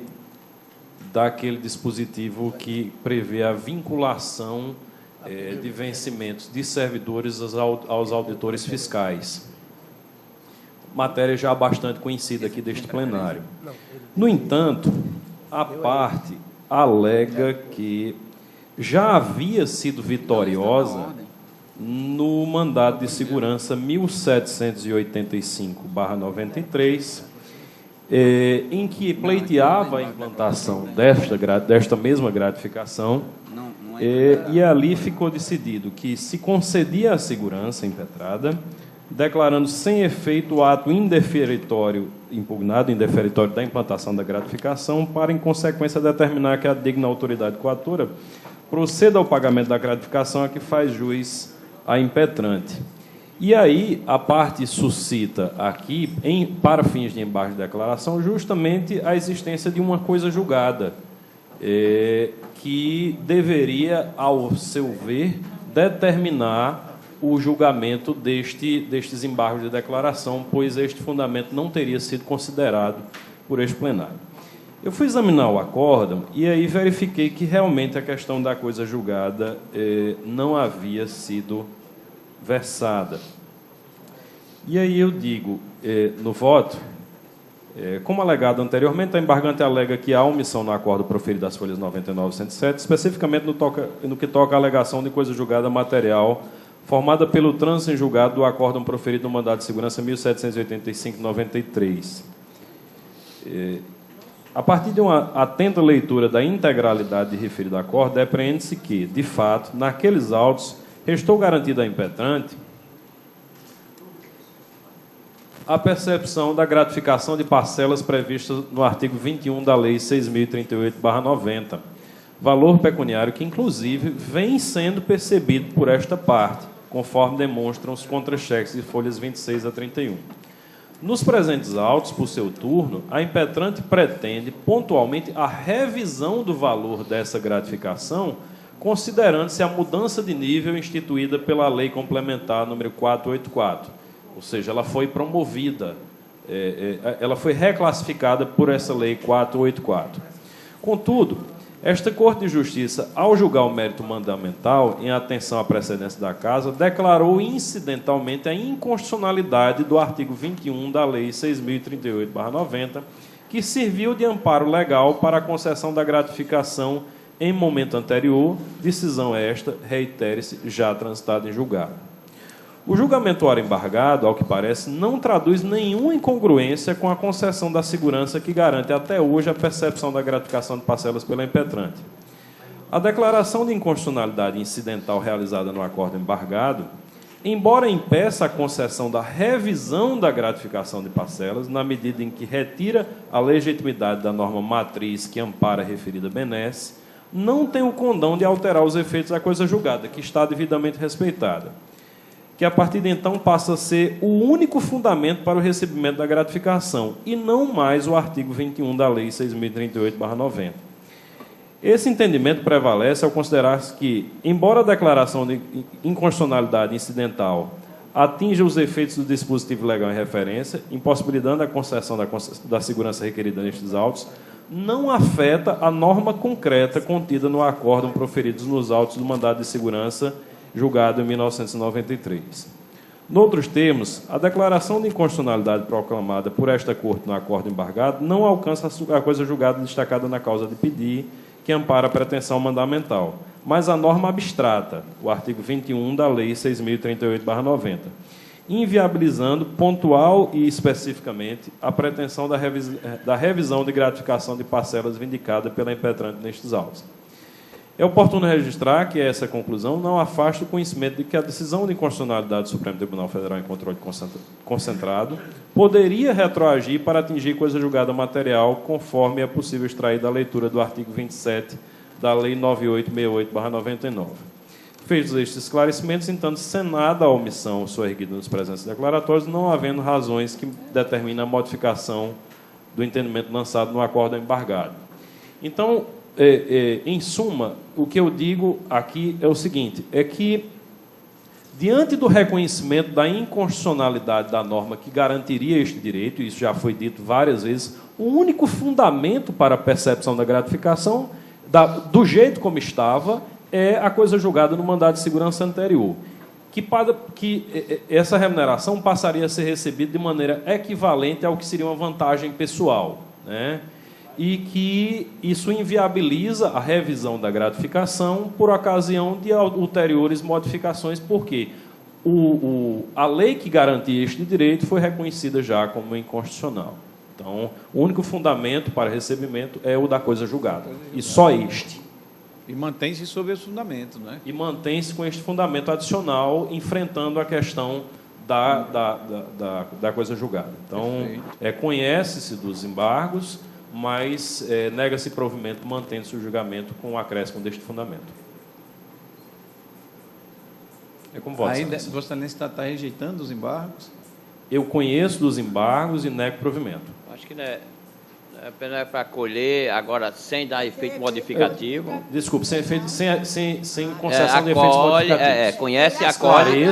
daquele dispositivo que prevê a vinculação de vencimentos de servidores aos auditores fiscais. Matéria já bastante conhecida aqui deste plenário. No entanto, a parte alega que já havia sido vitoriosa no mandado de segurança 1785/93, em que pleiteava a implantação desta mesma gratificação. E ali ficou decidido que se concedia a segurança impetrada, declarando sem efeito o ato indeferitório, impugnado indeferitório da implantação da gratificação, para, em consequência, determinar que a digna autoridade coatora proceda ao pagamento da gratificação a que faz jus a impetrante. E aí a parte suscita aqui, para fins de embargo de declaração, justamente a existência de uma coisa julgada, que deveria, ao seu ver, determinar o julgamento destes embargos de declaração, pois este fundamento não teria sido considerado por este plenário. Eu fui examinar o acórdão e aí verifiquei que realmente a questão da coisa julgada não havia sido versada. E aí eu digo, no voto, como alegado anteriormente, a embargante alega que há omissão no acordo proferido das folhas 99 e 107, especificamente no que toca à alegação de coisa julgada material formada pelo trânsito em julgado do acórdão proferido no mandado de segurança 1785/93. A partir de uma atenta leitura da integralidade de referido acordo, depreende-se que, de fato, naqueles autos, restou garantida à impetrante a percepção da gratificação de parcelas previstas no artigo 21 da Lei 6.038/90, valor pecuniário que, inclusive, vem sendo percebido por esta parte, conforme demonstram os contra-cheques de folhas 26 a 31. Nos presentes autos, por seu turno, a impetrante pretende, pontualmente, a revisão do valor dessa gratificação, considerando-se a mudança de nível instituída pela Lei Complementar número 484, ou seja, ela foi promovida, ela foi reclassificada por essa Lei 484. Contudo, esta Corte de Justiça, ao julgar o mérito mandamental, em atenção à precedência da Casa, declarou incidentalmente a inconstitucionalidade do artigo 21 da Lei 6.038/90, que serviu de amparo legal para a concessão da gratificação em momento anterior, decisão esta, reitere-se, já transitada em julgado. O julgamento ora embargado, ao que parece, não traduz nenhuma incongruência com a concessão da segurança que garante até hoje a percepção da gratificação de parcelas pela impetrante. A declaração de inconstitucionalidade incidental realizada no acordo embargado, embora impeça a concessão da revisão da gratificação de parcelas, na medida em que retira a legitimidade da norma matriz que ampara a referida benesse, não tem o condão de alterar os efeitos da coisa julgada, que está devidamente respeitada, que a partir de então passa a ser o único fundamento para o recebimento da gratificação, e não mais o artigo 21 da Lei 6.038/90. Esse entendimento prevalece ao considerar-se que, embora a declaração de inconstitucionalidade incidental atinja os efeitos do dispositivo legal em referência, impossibilitando a concessão da segurança requerida nestes autos, não afeta a norma concreta contida no acórdão proferidos nos autos do mandado de segurança julgado em 1993. Noutros termos, a declaração de inconstitucionalidade proclamada por esta Corte no acordo embargado não alcança a coisa julgada destacada na causa de pedir, que ampara a pretensão mandamental, mas a norma abstrata, o artigo 21 da Lei 6.038/90, inviabilizando pontual e especificamente a pretensão da revisão de gratificação de parcelas vindicada pela impetrante nestes autos. É oportuno registrar que essa conclusão não afasta o conhecimento de que a decisão de inconstitucionalidade do Supremo Tribunal Federal em controle concentrado poderia retroagir para atingir coisa julgada material, conforme é possível extrair da leitura do artigo 27 da Lei 9868/99. Feitos estes esclarecimentos, entanto, senada a omissão soerguida nos presentes declaratórios, não havendo razões que determinem a modificação do entendimento lançado no acordo embargado. Então, em suma, o que eu digo aqui é o seguinte, é que, diante do reconhecimento da inconstitucionalidade da norma que garantiria este direito, isso já foi dito várias vezes, o único fundamento para a percepção da gratificação, do jeito como estava, é a coisa julgada no mandado de segurança anterior, que essa remuneração passaria a ser recebida de maneira equivalente ao que seria uma vantagem pessoal, né? E que isso inviabiliza a revisão da gratificação por ocasião de ulteriores modificações, porque a lei que garantia este direito foi reconhecida já como inconstitucional. Então, o único fundamento para recebimento é o da coisa julgada, e só este. E mantém-se sobre esse fundamento, não é? E mantém-se com este fundamento adicional, enfrentando a questão da coisa julgada. Então, conhece-se dos embargos, mas nega-se provimento, mantendo-se o julgamento com o acréscimo deste fundamento. É como voto. Ainda Vossa Excelência está rejeitando os embargos? Eu conheço dos embargos e nego provimento. Acho que não é para acolher agora sem dar efeito modificativo. Desculpe, sem concessão de efeitos modificativos. Conhece e acolhe.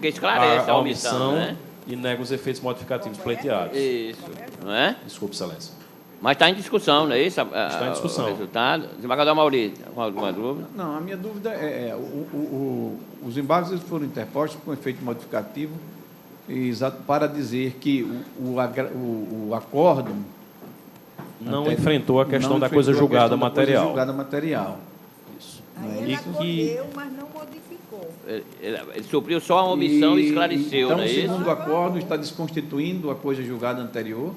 Esclarece a omissão, né? E nega os efeitos modificativos pleiteados. Isso, não é? Desculpe, Excelência. Mas está em discussão, não é isso? Está em discussão. O resultado. Desembargador Maurício, alguma dúvida? Não, a minha dúvida os embargos foram interpostos com efeito modificativo Exato, para dizer que o acórdão não enfrentou a questão da coisa julgada material. Julgada material. Isso. Aí ele acolheu, mas não modificou. Ele supriu só a omissão e esclareceu, então, não é isso? Então, o segundo acórdão está desconstituindo a coisa julgada anterior?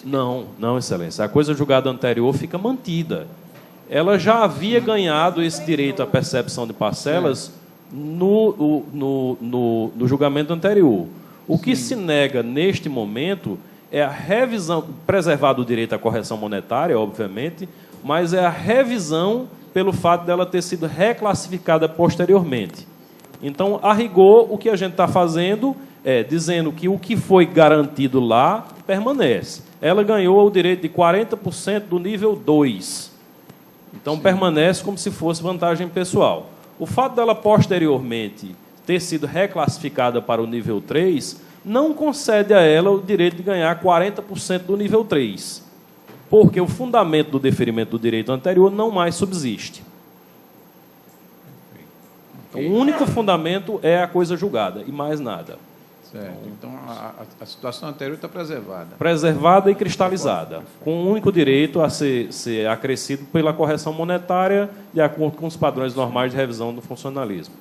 Não, Excelência. A coisa julgada anterior fica mantida. Ela já havia ganhado esse direito à percepção de parcelas no julgamento anterior. O que se nega neste momento é a revisão, preservado o direito à correção monetária, obviamente, mas é a revisão pelo fato dela ter sido reclassificada posteriormente. Então, a rigor, o que a gente está fazendo é dizendo que o que foi garantido lá permanece. Ela ganhou o direito de 40% do nível 2. Então, permanece como se fosse vantagem pessoal. O fato dela, posteriormente, ter sido reclassificada para o nível 3, não concede a ela o direito de ganhar 40% do nível 3, porque o fundamento do deferimento do direito anterior não mais subsiste. Então, o único fundamento é a coisa julgada, e mais nada. Certo. Então, a situação anterior está preservada. Preservada e cristalizada, com o único direito a ser acrescido pela correção monetária, de acordo com os padrões normais de revisão do funcionalismo.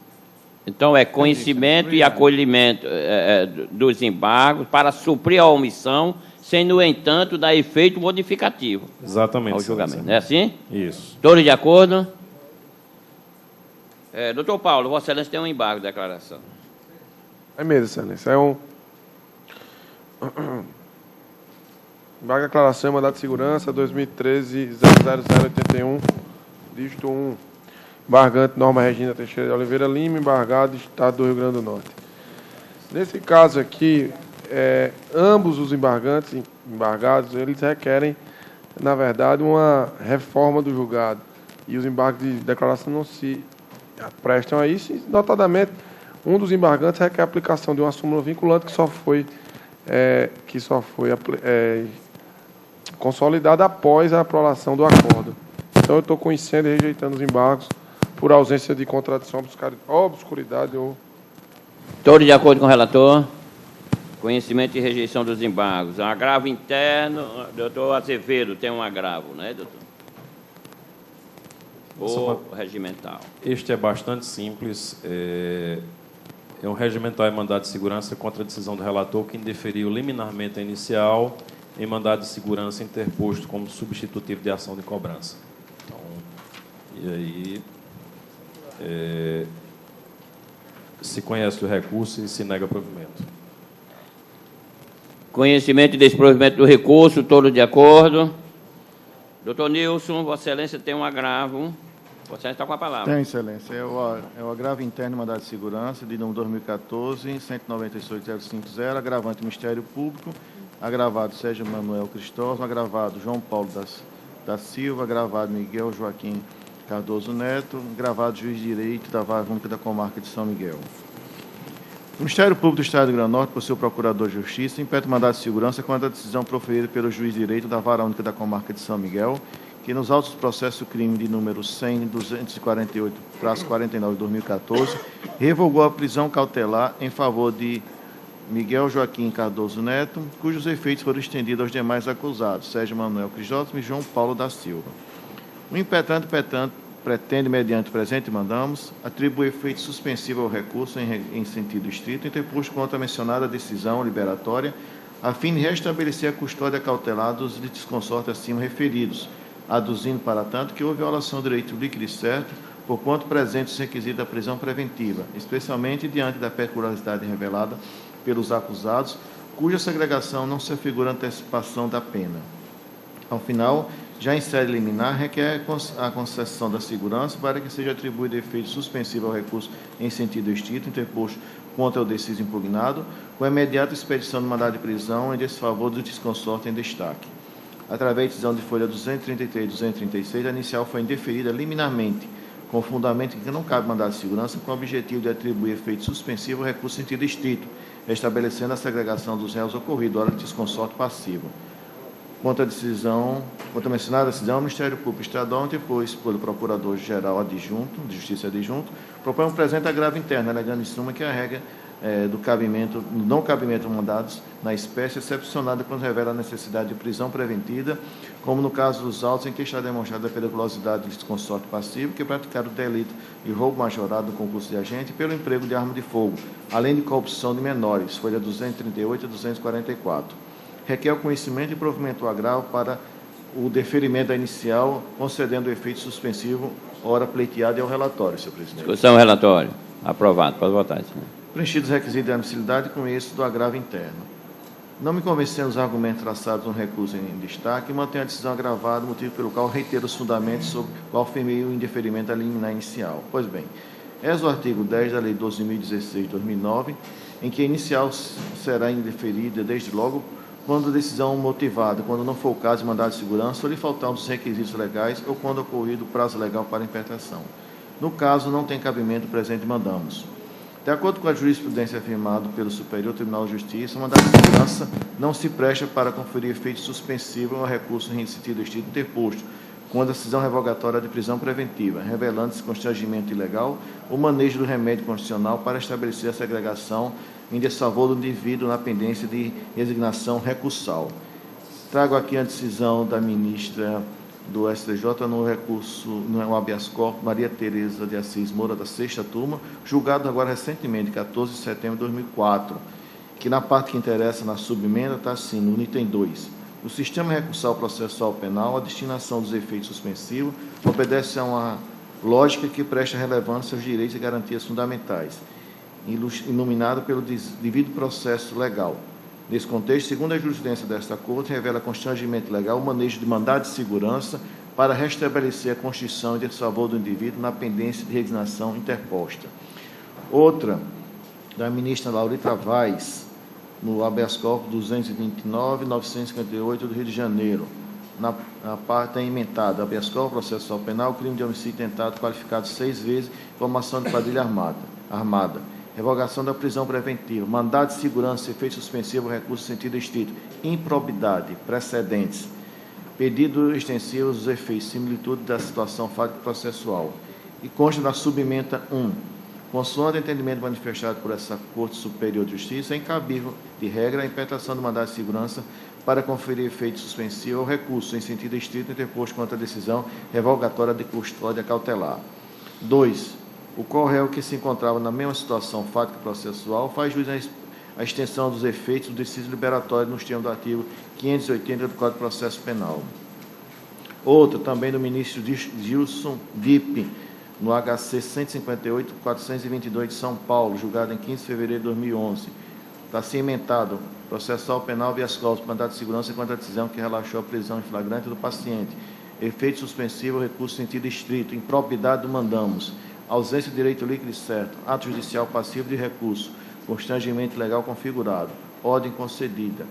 Então, é conhecimento e acolhimento dos embargos para suprir a omissão, sem, no entanto, dar efeito modificativo. Exatamente. Ao julgamento. Não é assim? Isso. Todos de acordo? Doutor Paulo, Vossa Excelência tem um embargo de declaração. É mesmo, Excelência. É um embargo de declaração, mandado de segurança, 2013-00081, dígito 1. Embargante Norma Regina Teixeira de Oliveira Lima, embargado Estado do Rio Grande do Norte. Nesse caso aqui, ambos os embargados, eles requerem, na verdade, uma reforma do julgado. E os embargos de declaração não se prestam a isso, notadamente, um dos embargantes requer a aplicação de uma súmula vinculante que só foi consolidada após a aprovação do acordo. Então, eu estou conhecendo e rejeitando os embargos por ausência de contradição, obscuridade ou... Todos de acordo com o relator? Conhecimento e rejeição dos embargos. Um agravo interno, doutor Azevedo tem um agravo, não é, doutor? Ou regimental? Este é bastante simples. É um regimental em mandado de segurança contra a decisão do relator que indeferiu liminarmente a inicial em mandado de segurança interposto como substitutivo de ação de cobrança. Então, e aí se conhece o recurso e se nega provimento. Conhecimento e desprovimento do recurso, todos de acordo? Doutor Nilson, Vossa Excelência tem um agravo. Vossa Excelência está com a palavra. Tem, Excelência. É o agravo interno mandado de segurança, de número 2014-198-050, agravante Ministério Público, agravado Sérgio Manuel Cristóvão, agravado João Paulo da Silva, agravado Miguel Joaquim Cardoso Neto, agravado Juiz de Direito da Vara Única da Comarca de São Miguel. O Ministério Público do Estado do Rio Grande do Norte, por seu Procurador de Justiça, impede o mandado de segurança quanto à decisão proferida pelo Juiz de Direito da Vara Única da Comarca de São Miguel, que nos autos do processo crime de número 100.248/49 de 2014, revogou a prisão cautelar em favor de Miguel Joaquim Cardoso Neto, cujos efeitos foram estendidos aos demais acusados, Sérgio Manuel Cristóvão e João Paulo da Silva. O impetrante pretende, mediante o presente mandamos, atribuir efeito suspensivo ao recurso em sentido estrito, interposto contra a mencionada decisão liberatória, a fim de restabelecer a custódia cautelar dos litisconsortes acima referidos, aduzindo, para tanto, que houve violação do direito líquido e certo, por quanto presente os requisitos da prisão preventiva, especialmente diante da peculiaridade revelada pelos acusados, cuja segregação não se afigura antecipação da pena. Ao final, já em sede liminar, requer a concessão da segurança para que seja atribuído efeito suspensivo ao recurso em sentido estrito, interposto contra o deciso impugnado, com a imediata expedição do mandado de prisão em desfavor do litisconsorte em destaque. Através de decisão de folha 233 e 236, a inicial foi indeferida liminarmente, com fundamento em que não cabe mandado de segurança, com o objetivo de atribuir efeito suspensivo ao recurso em sentido estrito, estabelecendo a segregação dos réus ocorrido hora de litisconsorte passivo. Quanto à mencionada decisão, o Ministério Público Estadual, depois pelo Procurador-Geral Adjunto, de Justiça Adjunto, propõe um presente agravo interno, alegando em suma que a regra do cabimento, não cabimento de mandados na espécie, excepcionada quando revela a necessidade de prisão preventiva, como no caso dos autos em que está demonstrada a periculosidade de consorte passivo que praticaram o delito de roubo majorado no concurso de agente pelo emprego de arma de fogo, além de corrupção de menores, folha 238 e 244. Requer o conhecimento e provimento agravo para o deferimento da inicial, concedendo o efeito suspensivo, hora pleiteada e ao relatório, senhor presidente. Discussão, relatório. Aprovado. Pode votar, senhor. Preenchidos os requisitos de admissibilidade com êxito do agravo interno. Não me convencendo os argumentos traçados no recurso em destaque, mantenho a decisão agravada, motivo pelo qual reitero os fundamentos sobre o qual firmei o indeferimento da liminar inicial. Pois bem, és o artigo 10 da Lei 12.016 de 2009, em que a inicial será indeferida desde logo quando a decisão motivada, quando não for o caso de mandado de segurança, ou lhe faltar um dos requisitos legais, ou quando ocorrido o prazo legal para interpretação. No caso, não tem cabimento o presente mandamos. De acordo com a jurisprudência afirmada pelo Superior Tribunal de Justiça, o mandado de segurança não se presta para conferir efeito suspensivo ao recurso em sentido estrito interposto, quando a decisão revogatória de prisão preventiva, revelando-se constrangimento ilegal, o manejo do remédio constitucional para estabelecer a segregação em desfavor do indivíduo na pendência de resignação recursal. Trago aqui a decisão da ministra do STJ no recurso, no habeas corpus, Maria Tereza de Assis Moura, da 6ª turma, julgado agora recentemente, 14 de setembro de 2004, que na parte que interessa na subemenda está assim, no item 2. O sistema recursal processual penal, a destinação dos efeitos suspensivos, obedece a uma lógica que presta relevância aos direitos e garantias fundamentais, iluminado pelo devido processo legal. Nesse contexto, segundo a jurisprudência desta Corte, revela constrangimento legal o manejo de mandado de segurança para restabelecer a Constituição em desfavor do indivíduo na pendência de resignação interposta. Outra, da ministra Laurita Vaz, no habeas corpus 229.958 do Rio de Janeiro, na parte emendada, habeas corpus processual penal, crime de homicídio tentado qualificado 6 vezes, formação de quadrilha armada. Revogação da prisão preventiva, mandado de segurança, efeito suspensivo, recurso sentido estrito, improbidade, precedentes, pedido extensivo dos efeitos, similitude da situação fática processual. E consta na subemenda 1. Consoante o entendimento manifestado por essa Corte Superior de Justiça, é incabível, de regra, a impetração do mandado de segurança para conferir efeito suspensivo ao recurso em sentido estrito interposto contra a decisão revogatória de custódia cautelar. 2. O qual réu que se encontrava na mesma situação fática processual faz jus à extensão dos efeitos do deciso liberatório nos termos do artigo 580 do Código de Processo Penal. Outra, também do ministro Gilson Dipp, no HC 158.422 de São Paulo, julgado em 15 de fevereiro de 2011. Está assim emendado, processual penal habeas corpus, mandado de segurança contra a decisão que relaxou a prisão em flagrante do paciente. Efeito suspensivo, recurso sentido estrito, improbidade do mandamos. Ausência de direito líquido e certo, ato judicial passivo de recurso, constrangimento legal configurado, ordem concedida.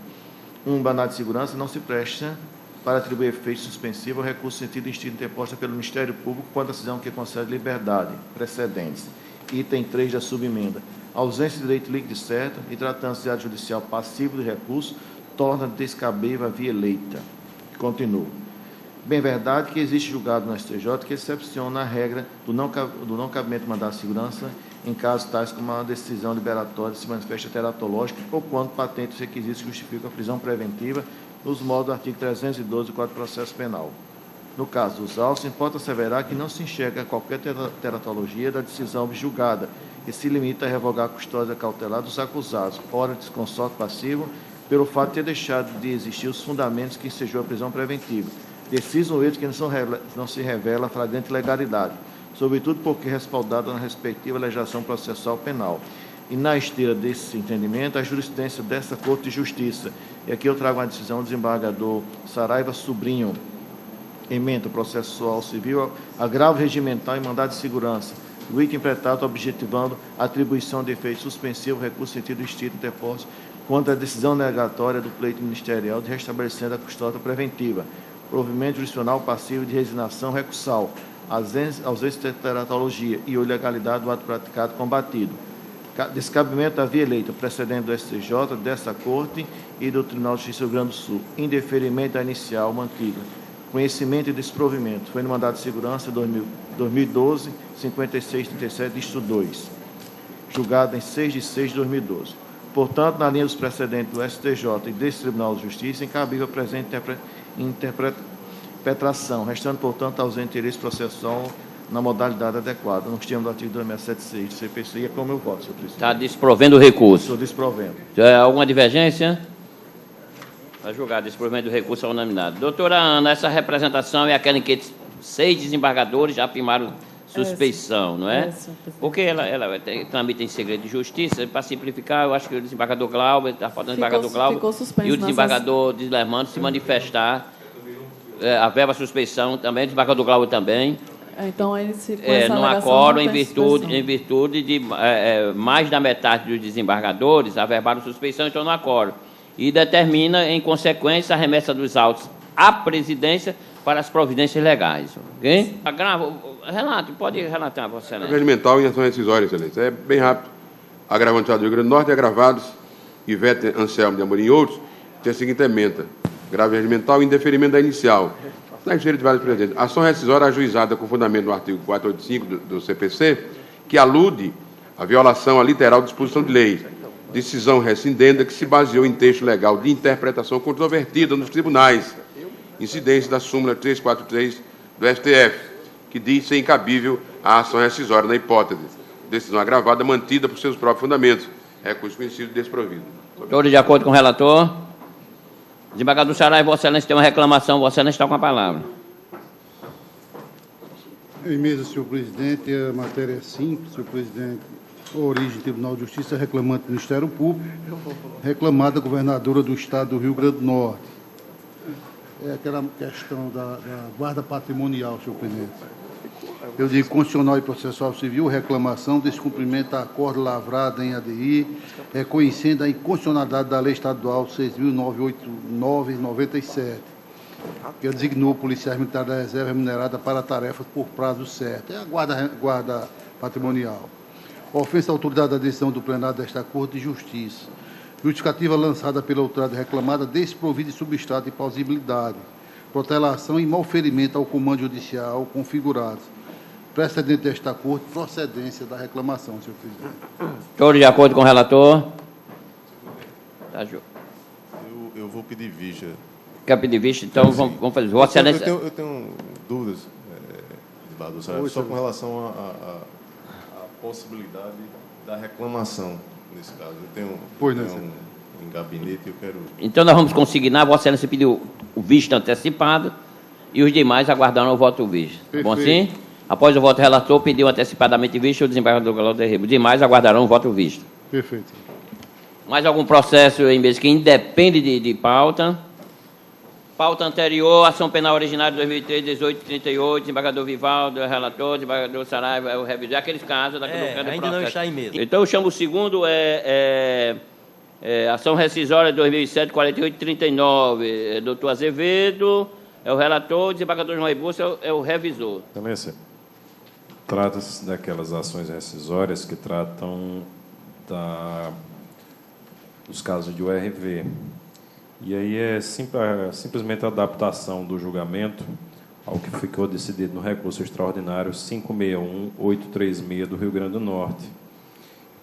Mandado de segurança não se presta para atribuir efeito suspensivo ao recurso sentido estrito interposto pelo Ministério Público quando a decisão que concede liberdade, precedentes. Item 3 da subemenda. Ausência de direito líquido e certo e tratando-se de ato judicial passivo de recurso, torna descabível a via eleita. Continuo. Bem verdade que existe julgado no STJ que excepciona a regra do não cabimento de mandado de segurança em casos tais como a decisão liberatória se manifesta teratológica ou quando patente os requisitos que justificam a prisão preventiva nos modos do artigo 312 do Código de Processo Penal. No caso dos autos, importa asseverar que não se enxerga qualquer teratologia da decisão julgada e se limita a revogar a custódia cautelar dos acusados, ora de consorte passivo, pelo fato de ter deixado de existir os fundamentos que ensejou a prisão preventiva. Deciso um erro que não se revela flagrante ilegalidade, sobretudo porque respaldada na respectiva legislação processual penal. E na esteira desse entendimento, a jurisprudência dessa Corte de Justiça. E aqui eu trago uma decisão do desembargador Saraiva Sobrinho, ementa processual civil, agravo regimental e mandado de segurança. O item pretado objetivando a atribuição de efeito suspensivo, recurso sentido estrito interposto contra a decisão negatória do pleito ministerial de restabelecendo a custódia preventiva. Provimento jurisdicional passivo de resignação recursal, ausência de teratologia e ilegalidade do ato praticado combatido. Descabimento da via eleita, precedente do STJ, dessa Corte e do Tribunal de Justiça do Rio Grande do Sul. Indeferimento da inicial mantida. Conhecimento e desprovimento. Foi no mandado de segurança 2012, 5637, distrito 2. julgada em 6 de 6 de 2012. Portanto, na linha dos precedentes do STJ e desse Tribunal de Justiça, incabível a presente interpretação, restando, portanto, ausente interesse processual na modalidade adequada, nos termos do artigo 2676 do CPC, e é como eu voto, senhor presidente. Está desprovendo o recurso. Estou desprovendo. Alguma divergência? Está julgado desprovendo o recurso à unanimidade. Doutora Ana, essa representação é aquela em que 6 desembargadores já afirmaram suspeição, não é? Porque ela tramita em segredo de justiça. Para simplificar, eu acho que o desembargador Glauber, está faltando o desembargador Glauber, e o desembargador Deslermando se manifestar. A verba suspeição também, o desembargador Glauber também. Então, ele se não acórdão em virtude de mais da metade dos desembargadores averbaram suspeição, então não acórdão. E determina, em consequência, a remessa dos autos à presidência para as providências legais. Ok? Pode relatar, Vossa Excelência. Regimental em ação rescisória, Excelência. É bem rápido. Agravante do Rio Grande do Norte, agravados, Ivete Anselmo de Amorim e outros, tem a seguinte emenda. Grave regimental em deferimento da inicial. Na esteira de vários presidentes. Ação rescisória ajuizada com fundamento no artigo 485 do CPC, que alude à violação à literal disposição de lei. Decisão rescindenda que se baseou em texto legal de interpretação controvertida nos tribunais. Incidência da súmula 343 do STF, que diz ser incabível a ação rescisória na hipótese. Decisão agravada mantida por seus próprios fundamentos. Recurso conhecido e desprovido. Todos de acordo com o relator? Desembargador Saraiva, Vossa Excelência tem uma reclamação. Vossa Excelência está com a palavra. Em mesa, senhor presidente, a matéria é simples, senhor presidente. Origem Tribunal de Justiça, reclamante do Ministério Público, reclamada governadora do Estado do Rio Grande do Norte. É aquela questão da guarda patrimonial, senhor presidente. Eu digo constitucional e processual civil, reclamação, descumprimento da acordo lavrado em ADI, reconhecendo a inconstitucionalidade da Lei Estadual 6.989/97, que designou policiais militares da reserva remunerada para tarefas por prazo certo. É a guarda patrimonial. Ofensa à autoridade da decisão do plenário desta Corte de Justiça. Justificativa lançada pela autoridade reclamada, desprovida de substrato e plausibilidade. Protelação e malferimento ao comando judicial configurados. Precedente desta Corte, procedência da reclamação, senhor presidente. Todos de acordo com o relator? Eu vou pedir vista. Quer pedir vista? Então, vamos fazer. Vossa Excelência... Eu tenho dúvidas, desembargador Saraiva, só com relação à possibilidade da reclamação, nesse caso. Eu tenho em gabinete e eu quero... Então, nós vamos consignar. Vossa Excelência pediu o visto antecipado e os demais aguardaram o voto visto. Bom, assim? Após o voto relator, pediu antecipadamente visto o desembargador Glauber Rebo. Os demais aguardarão o voto visto. Perfeito. Mais algum processo em mesa que independe de pauta? Pauta anterior, ação penal originária de 2003, 1838, desembargador Vivaldo, relator, desembargador Saraiva, o revisor, aqueles casos da ainda não está em mesa. Então, eu chamo o segundo, ação rescisória de 2007, 4839, doutor Azevedo, é o relator, desembargador João Rebúcio é o revisor. Excelência, trata-se daquelas ações rescisórias que tratam dos casos de URV. E aí é simplesmente a adaptação do julgamento ao que ficou decidido no recurso extraordinário 561-836 do Rio Grande do Norte,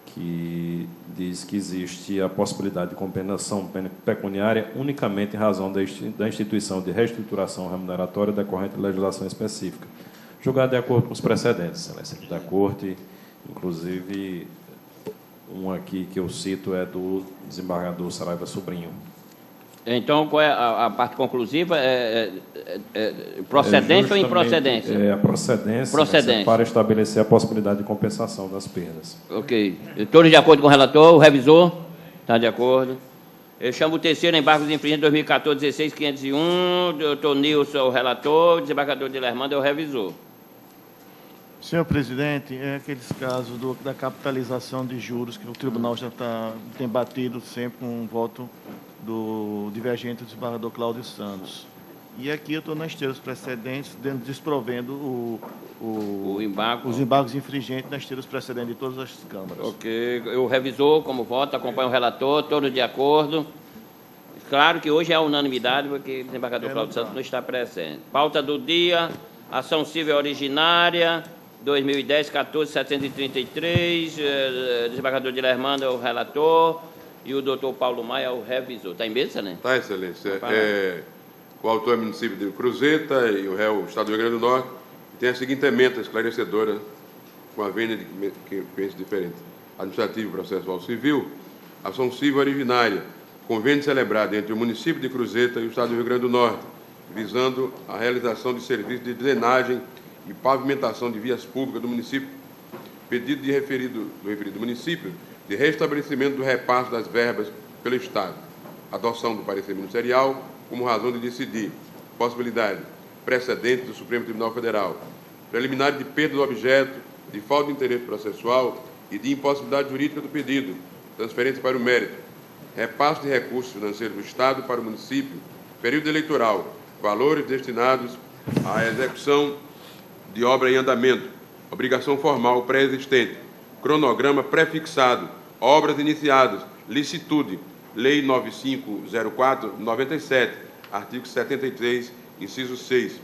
que diz que existe a possibilidade de compensação pecuniária unicamente em razão da instituição de reestruturação remuneratória decorrente de legislação específica, julgado de acordo com os precedentes, Excelência da Corte, inclusive um aqui que eu cito é do desembargador Saraiva Sobrinho. Então, qual é a parte conclusiva? Procedência ou improcedência? É a procedência para estabelecer a possibilidade de compensação das perdas. Ok. Todos de acordo com o relator? O revisor? Está de acordo. Eu chamo o terceiro, embargos infringidos 2014-16-501. Doutor Nilson é o relator. O desembargador de Lermando é o revisor. Senhor presidente, é aqueles casos da capitalização de juros que o tribunal já tem batido sempre com um voto do divergente do desembargador Cláudio Santos. E aqui eu estou na esteira dos precedentes, desprovendo os embargos infringentes na esteira dos precedentes de todas as câmaras. Ok. O revisor, como vota, acompanha o relator, todos de acordo. Claro que hoje é a unanimidade, porque o desembargador Cláudio Santos não está presente. Pauta do dia, ação civil originária, 2010, 14.733, desembargador de Lermando é o relator e o doutor Paulo Maia é o revisor. Está em mesa, Excelência? Está, Excelência. O autor é o município de Cruzeta e o réu, o Estado do Rio Grande do Norte. Tem a seguinte ementa esclarecedora, com a vênia que pensa diferente. Administrativo e processual civil, ação civil originária, convênio celebrado entre o município de Cruzeta e o Estado do Rio Grande do Norte, visando a realização de serviços de drenagem e pavimentação de vias públicas do município, pedido do referido município de restabelecimento do repasse das verbas pelo Estado, adoção do parecer ministerial como razão de decidir, possibilidade precedente do Supremo Tribunal Federal, preliminar de perda do objeto, de falta de interesse processual e de impossibilidade jurídica do pedido, transferência para o mérito, repasse de recursos financeiros do Estado para o município, período eleitoral, valores destinados à execução de obra em andamento, obrigação formal pré-existente, cronograma prefixado, obras iniciadas, licitude, Lei 9504/97, artigo 73, inciso 6.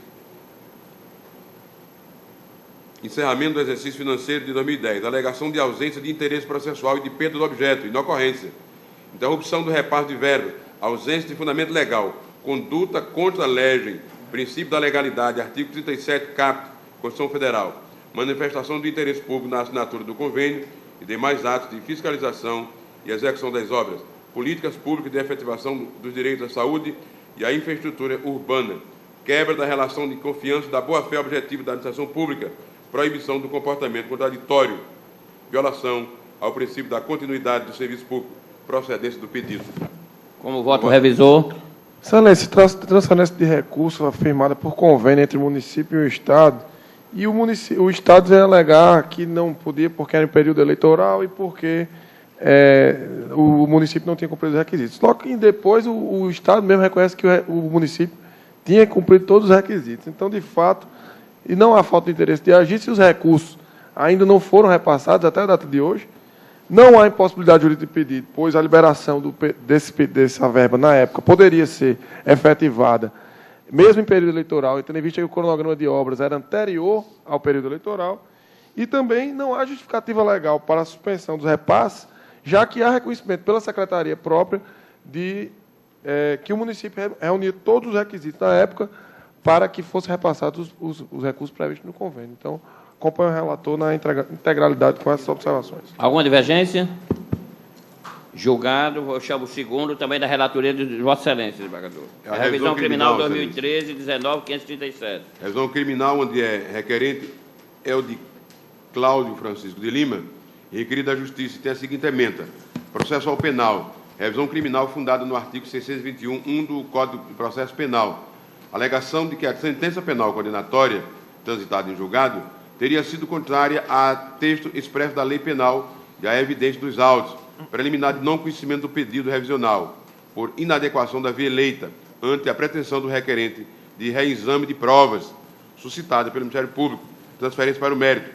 Encerramento do exercício financeiro de 2010, alegação de ausência de interesse processual e de perda do objeto, inocorrência, interrupção do repasse de verba, ausência de fundamento legal, conduta contra a legem, princípio da legalidade, artigo 37, caput, Constituição Federal, manifestação do interesse público na assinatura do convênio e demais atos de fiscalização e execução das obras, políticas públicas de efetivação dos direitos à saúde e à infraestrutura urbana, quebra da relação de confiança da boa-fé objetiva da administração pública, proibição do comportamento contraditório, violação ao princípio da continuidade do serviço público, procedência do pedido. Como voto o revisor. Excelência, transferência de recursos afirmada por convênio entre o município e o Estado, e o Estado vem alegar que não podia porque era em período eleitoral e porque o município não tinha cumprido os requisitos. Só que depois o Estado mesmo reconhece que o município tinha cumprido todos os requisitos. Então, de fato, e não há falta de interesse de agir, se os recursos ainda não foram repassados até a data de hoje, não há impossibilidade jurídica de pedido, pois a liberação dessa verba, na época, poderia ser efetivada, mesmo em período eleitoral, e tendo em vista que o cronograma de obras era anterior ao período eleitoral, e também não há justificativa legal para a suspensão dos repasses, já que há reconhecimento pela Secretaria própria de que o município reunia todos os requisitos na época para que fossem repassados os recursos previstos no convênio. Então, acompanho o relator na integralidade com essas observações. Alguma divergência? Julgado. Eu chamo o segundo, também da relatoria de Vossa Excelência, desembargador. A revisão criminal 2013, 19.537. Revisão criminal, onde é requerente é o de Cláudio Francisco de Lima, requerido da Justiça, e tem a seguinte ementa. Processual penal. Revisão criminal fundada no artigo 621.1 do Código de Processo Penal. Alegação de que a sentença penal condenatória, transitada em julgado, teria sido contrária a texto expresso da lei penal e à evidência dos autos, preliminar de não conhecimento do pedido revisional, por inadequação da via eleita, ante a pretensão do requerente de reexame de provas, suscitada pelo Ministério Público, transferência para o mérito,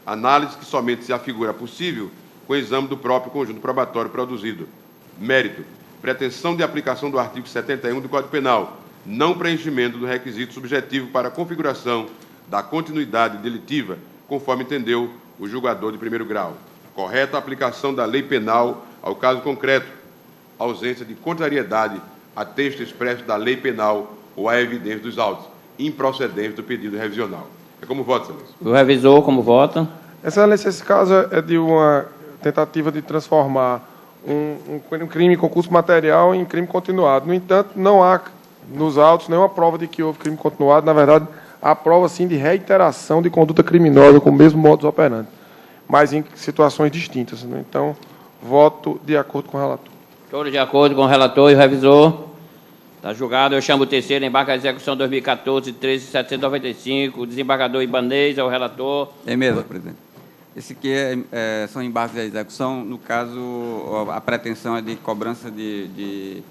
análise que somente se afigura possível com o exame do próprio conjunto probatório produzido. Mérito, pretensão de aplicação do artigo 71 do Código Penal, não preenchimento do requisito subjetivo para a configuração da continuidade delitiva, conforme entendeu o julgador de primeiro grau. Correta aplicação da lei penal ao caso concreto, ausência de contrariedade a texto expresso da lei penal ou à evidência dos autos, improcedência do pedido revisional. É como voto, Excelência. O revisor, como vota? Excelência, esse caso é de uma tentativa de transformar um crime em concurso material em crime continuado. No entanto, não há nos autos nenhuma prova de que houve crime continuado. Na verdade, há prova, sim, de reiteração de conduta criminosa com o mesmo modus operandi, mas em situações distintas. Né? Então, voto de acordo com o relator. Todos de acordo com o relator e o revisor. Está julgado. Eu chamo o terceiro, embarque à execução 2014, 13.795. O desembargador Ibanez é o relator. É mesmo, presidente. Esse aqui são embarques à execução. No caso, a pretensão é de cobrança de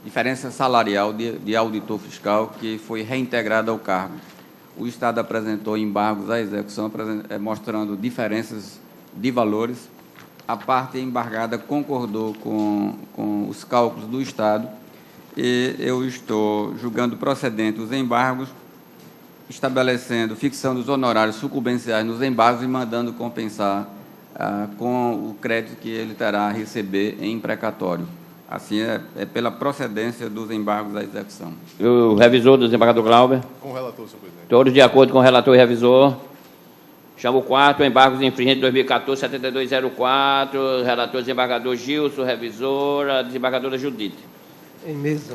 diferença salarial de auditor fiscal que foi reintegrada ao cargo. O Estado apresentou embargos à execução, mostrando diferenças de valores. A parte embargada concordou com os cálculos do Estado e eu estou julgando procedentes os embargos estabelecendo fixação dos honorários sucumbenciais nos embargos e mandando compensar com o crédito que ele terá a receber em precatório. Assim, é pela procedência dos embargos da execução. O revisor do desembargador Glauber. Com o relator, senhor presidente. Todos de acordo com o relator e revisor. Chamo o quarto, embargos infringentes 2014, 7204, relator desembargador Gilson, revisora, desembargadora Judite. Em mesa.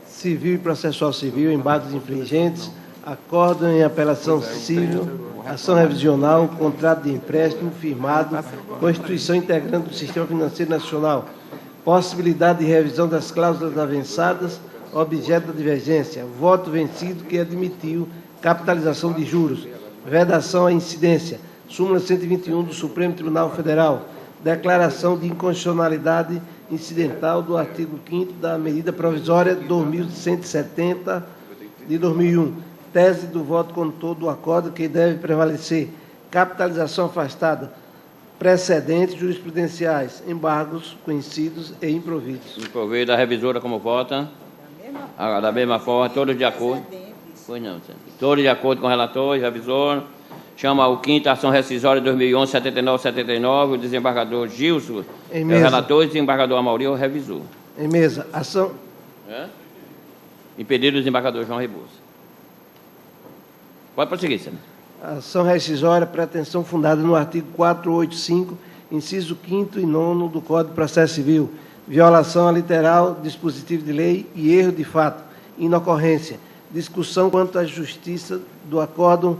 Civil e processual civil, embargos infringentes, acordo em apelação civil, ação revisional, contrato de empréstimo firmado, constituição integrante do Sistema Financeiro Nacional, possibilidade de revisão das cláusulas avançadas, objeto da divergência, voto vencido que admitiu capitalização de juros, vedação à incidência, súmula 121 do Supremo Tribunal Federal, declaração de inconstitucionalidade incidental do artigo 5º da medida provisória 2170 de 2001, tese do voto condutor do acordo que deve prevalecer, capitalização afastada, precedentes jurisprudenciais, embargos conhecidos e improvidos. Improvido, a revisora como vota? Da mesma forma, todos de acordo? Pois não, senhor. Todos de acordo com o relator e revisor. Chama o quinto, ação rescisória 2011, 7979, o desembargador Gilson, é o relator, e o desembargador Amaury, é o revisor. Em mesa, ação... Impedido o desembargador João Rebouça. Pode prosseguir, senhor. Ação rescisória, pretensão fundada no artigo 485, inciso 5º e 9º do Código de Processo Civil, violação a literal, dispositivo de lei e erro de fato, inocorrência, discussão quanto à justiça do acórdão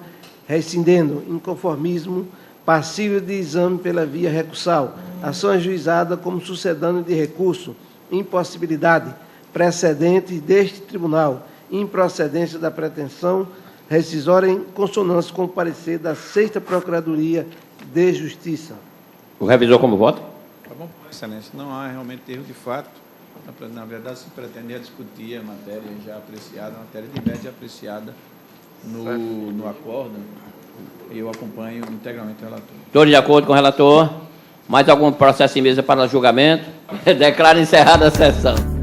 rescindendo, inconformismo, passível de exame pela via recursal, ação ajuizada como sucedâneo de recurso, impossibilidade, precedente deste tribunal, improcedência da pretensão rescisória em consonância com o parecer da 6ª Procuradoria de Justiça. O revisor como vota? Tá bom, Excelência. Não há realmente erro de fato. Na verdade, se pretende discutir a matéria já apreciada, a matéria de média apreciada no acordo. Eu acompanho integralmente o relator. Todos de acordo com o relator? Mais algum processo em mesa para julgamento? Declaro encerrada a sessão.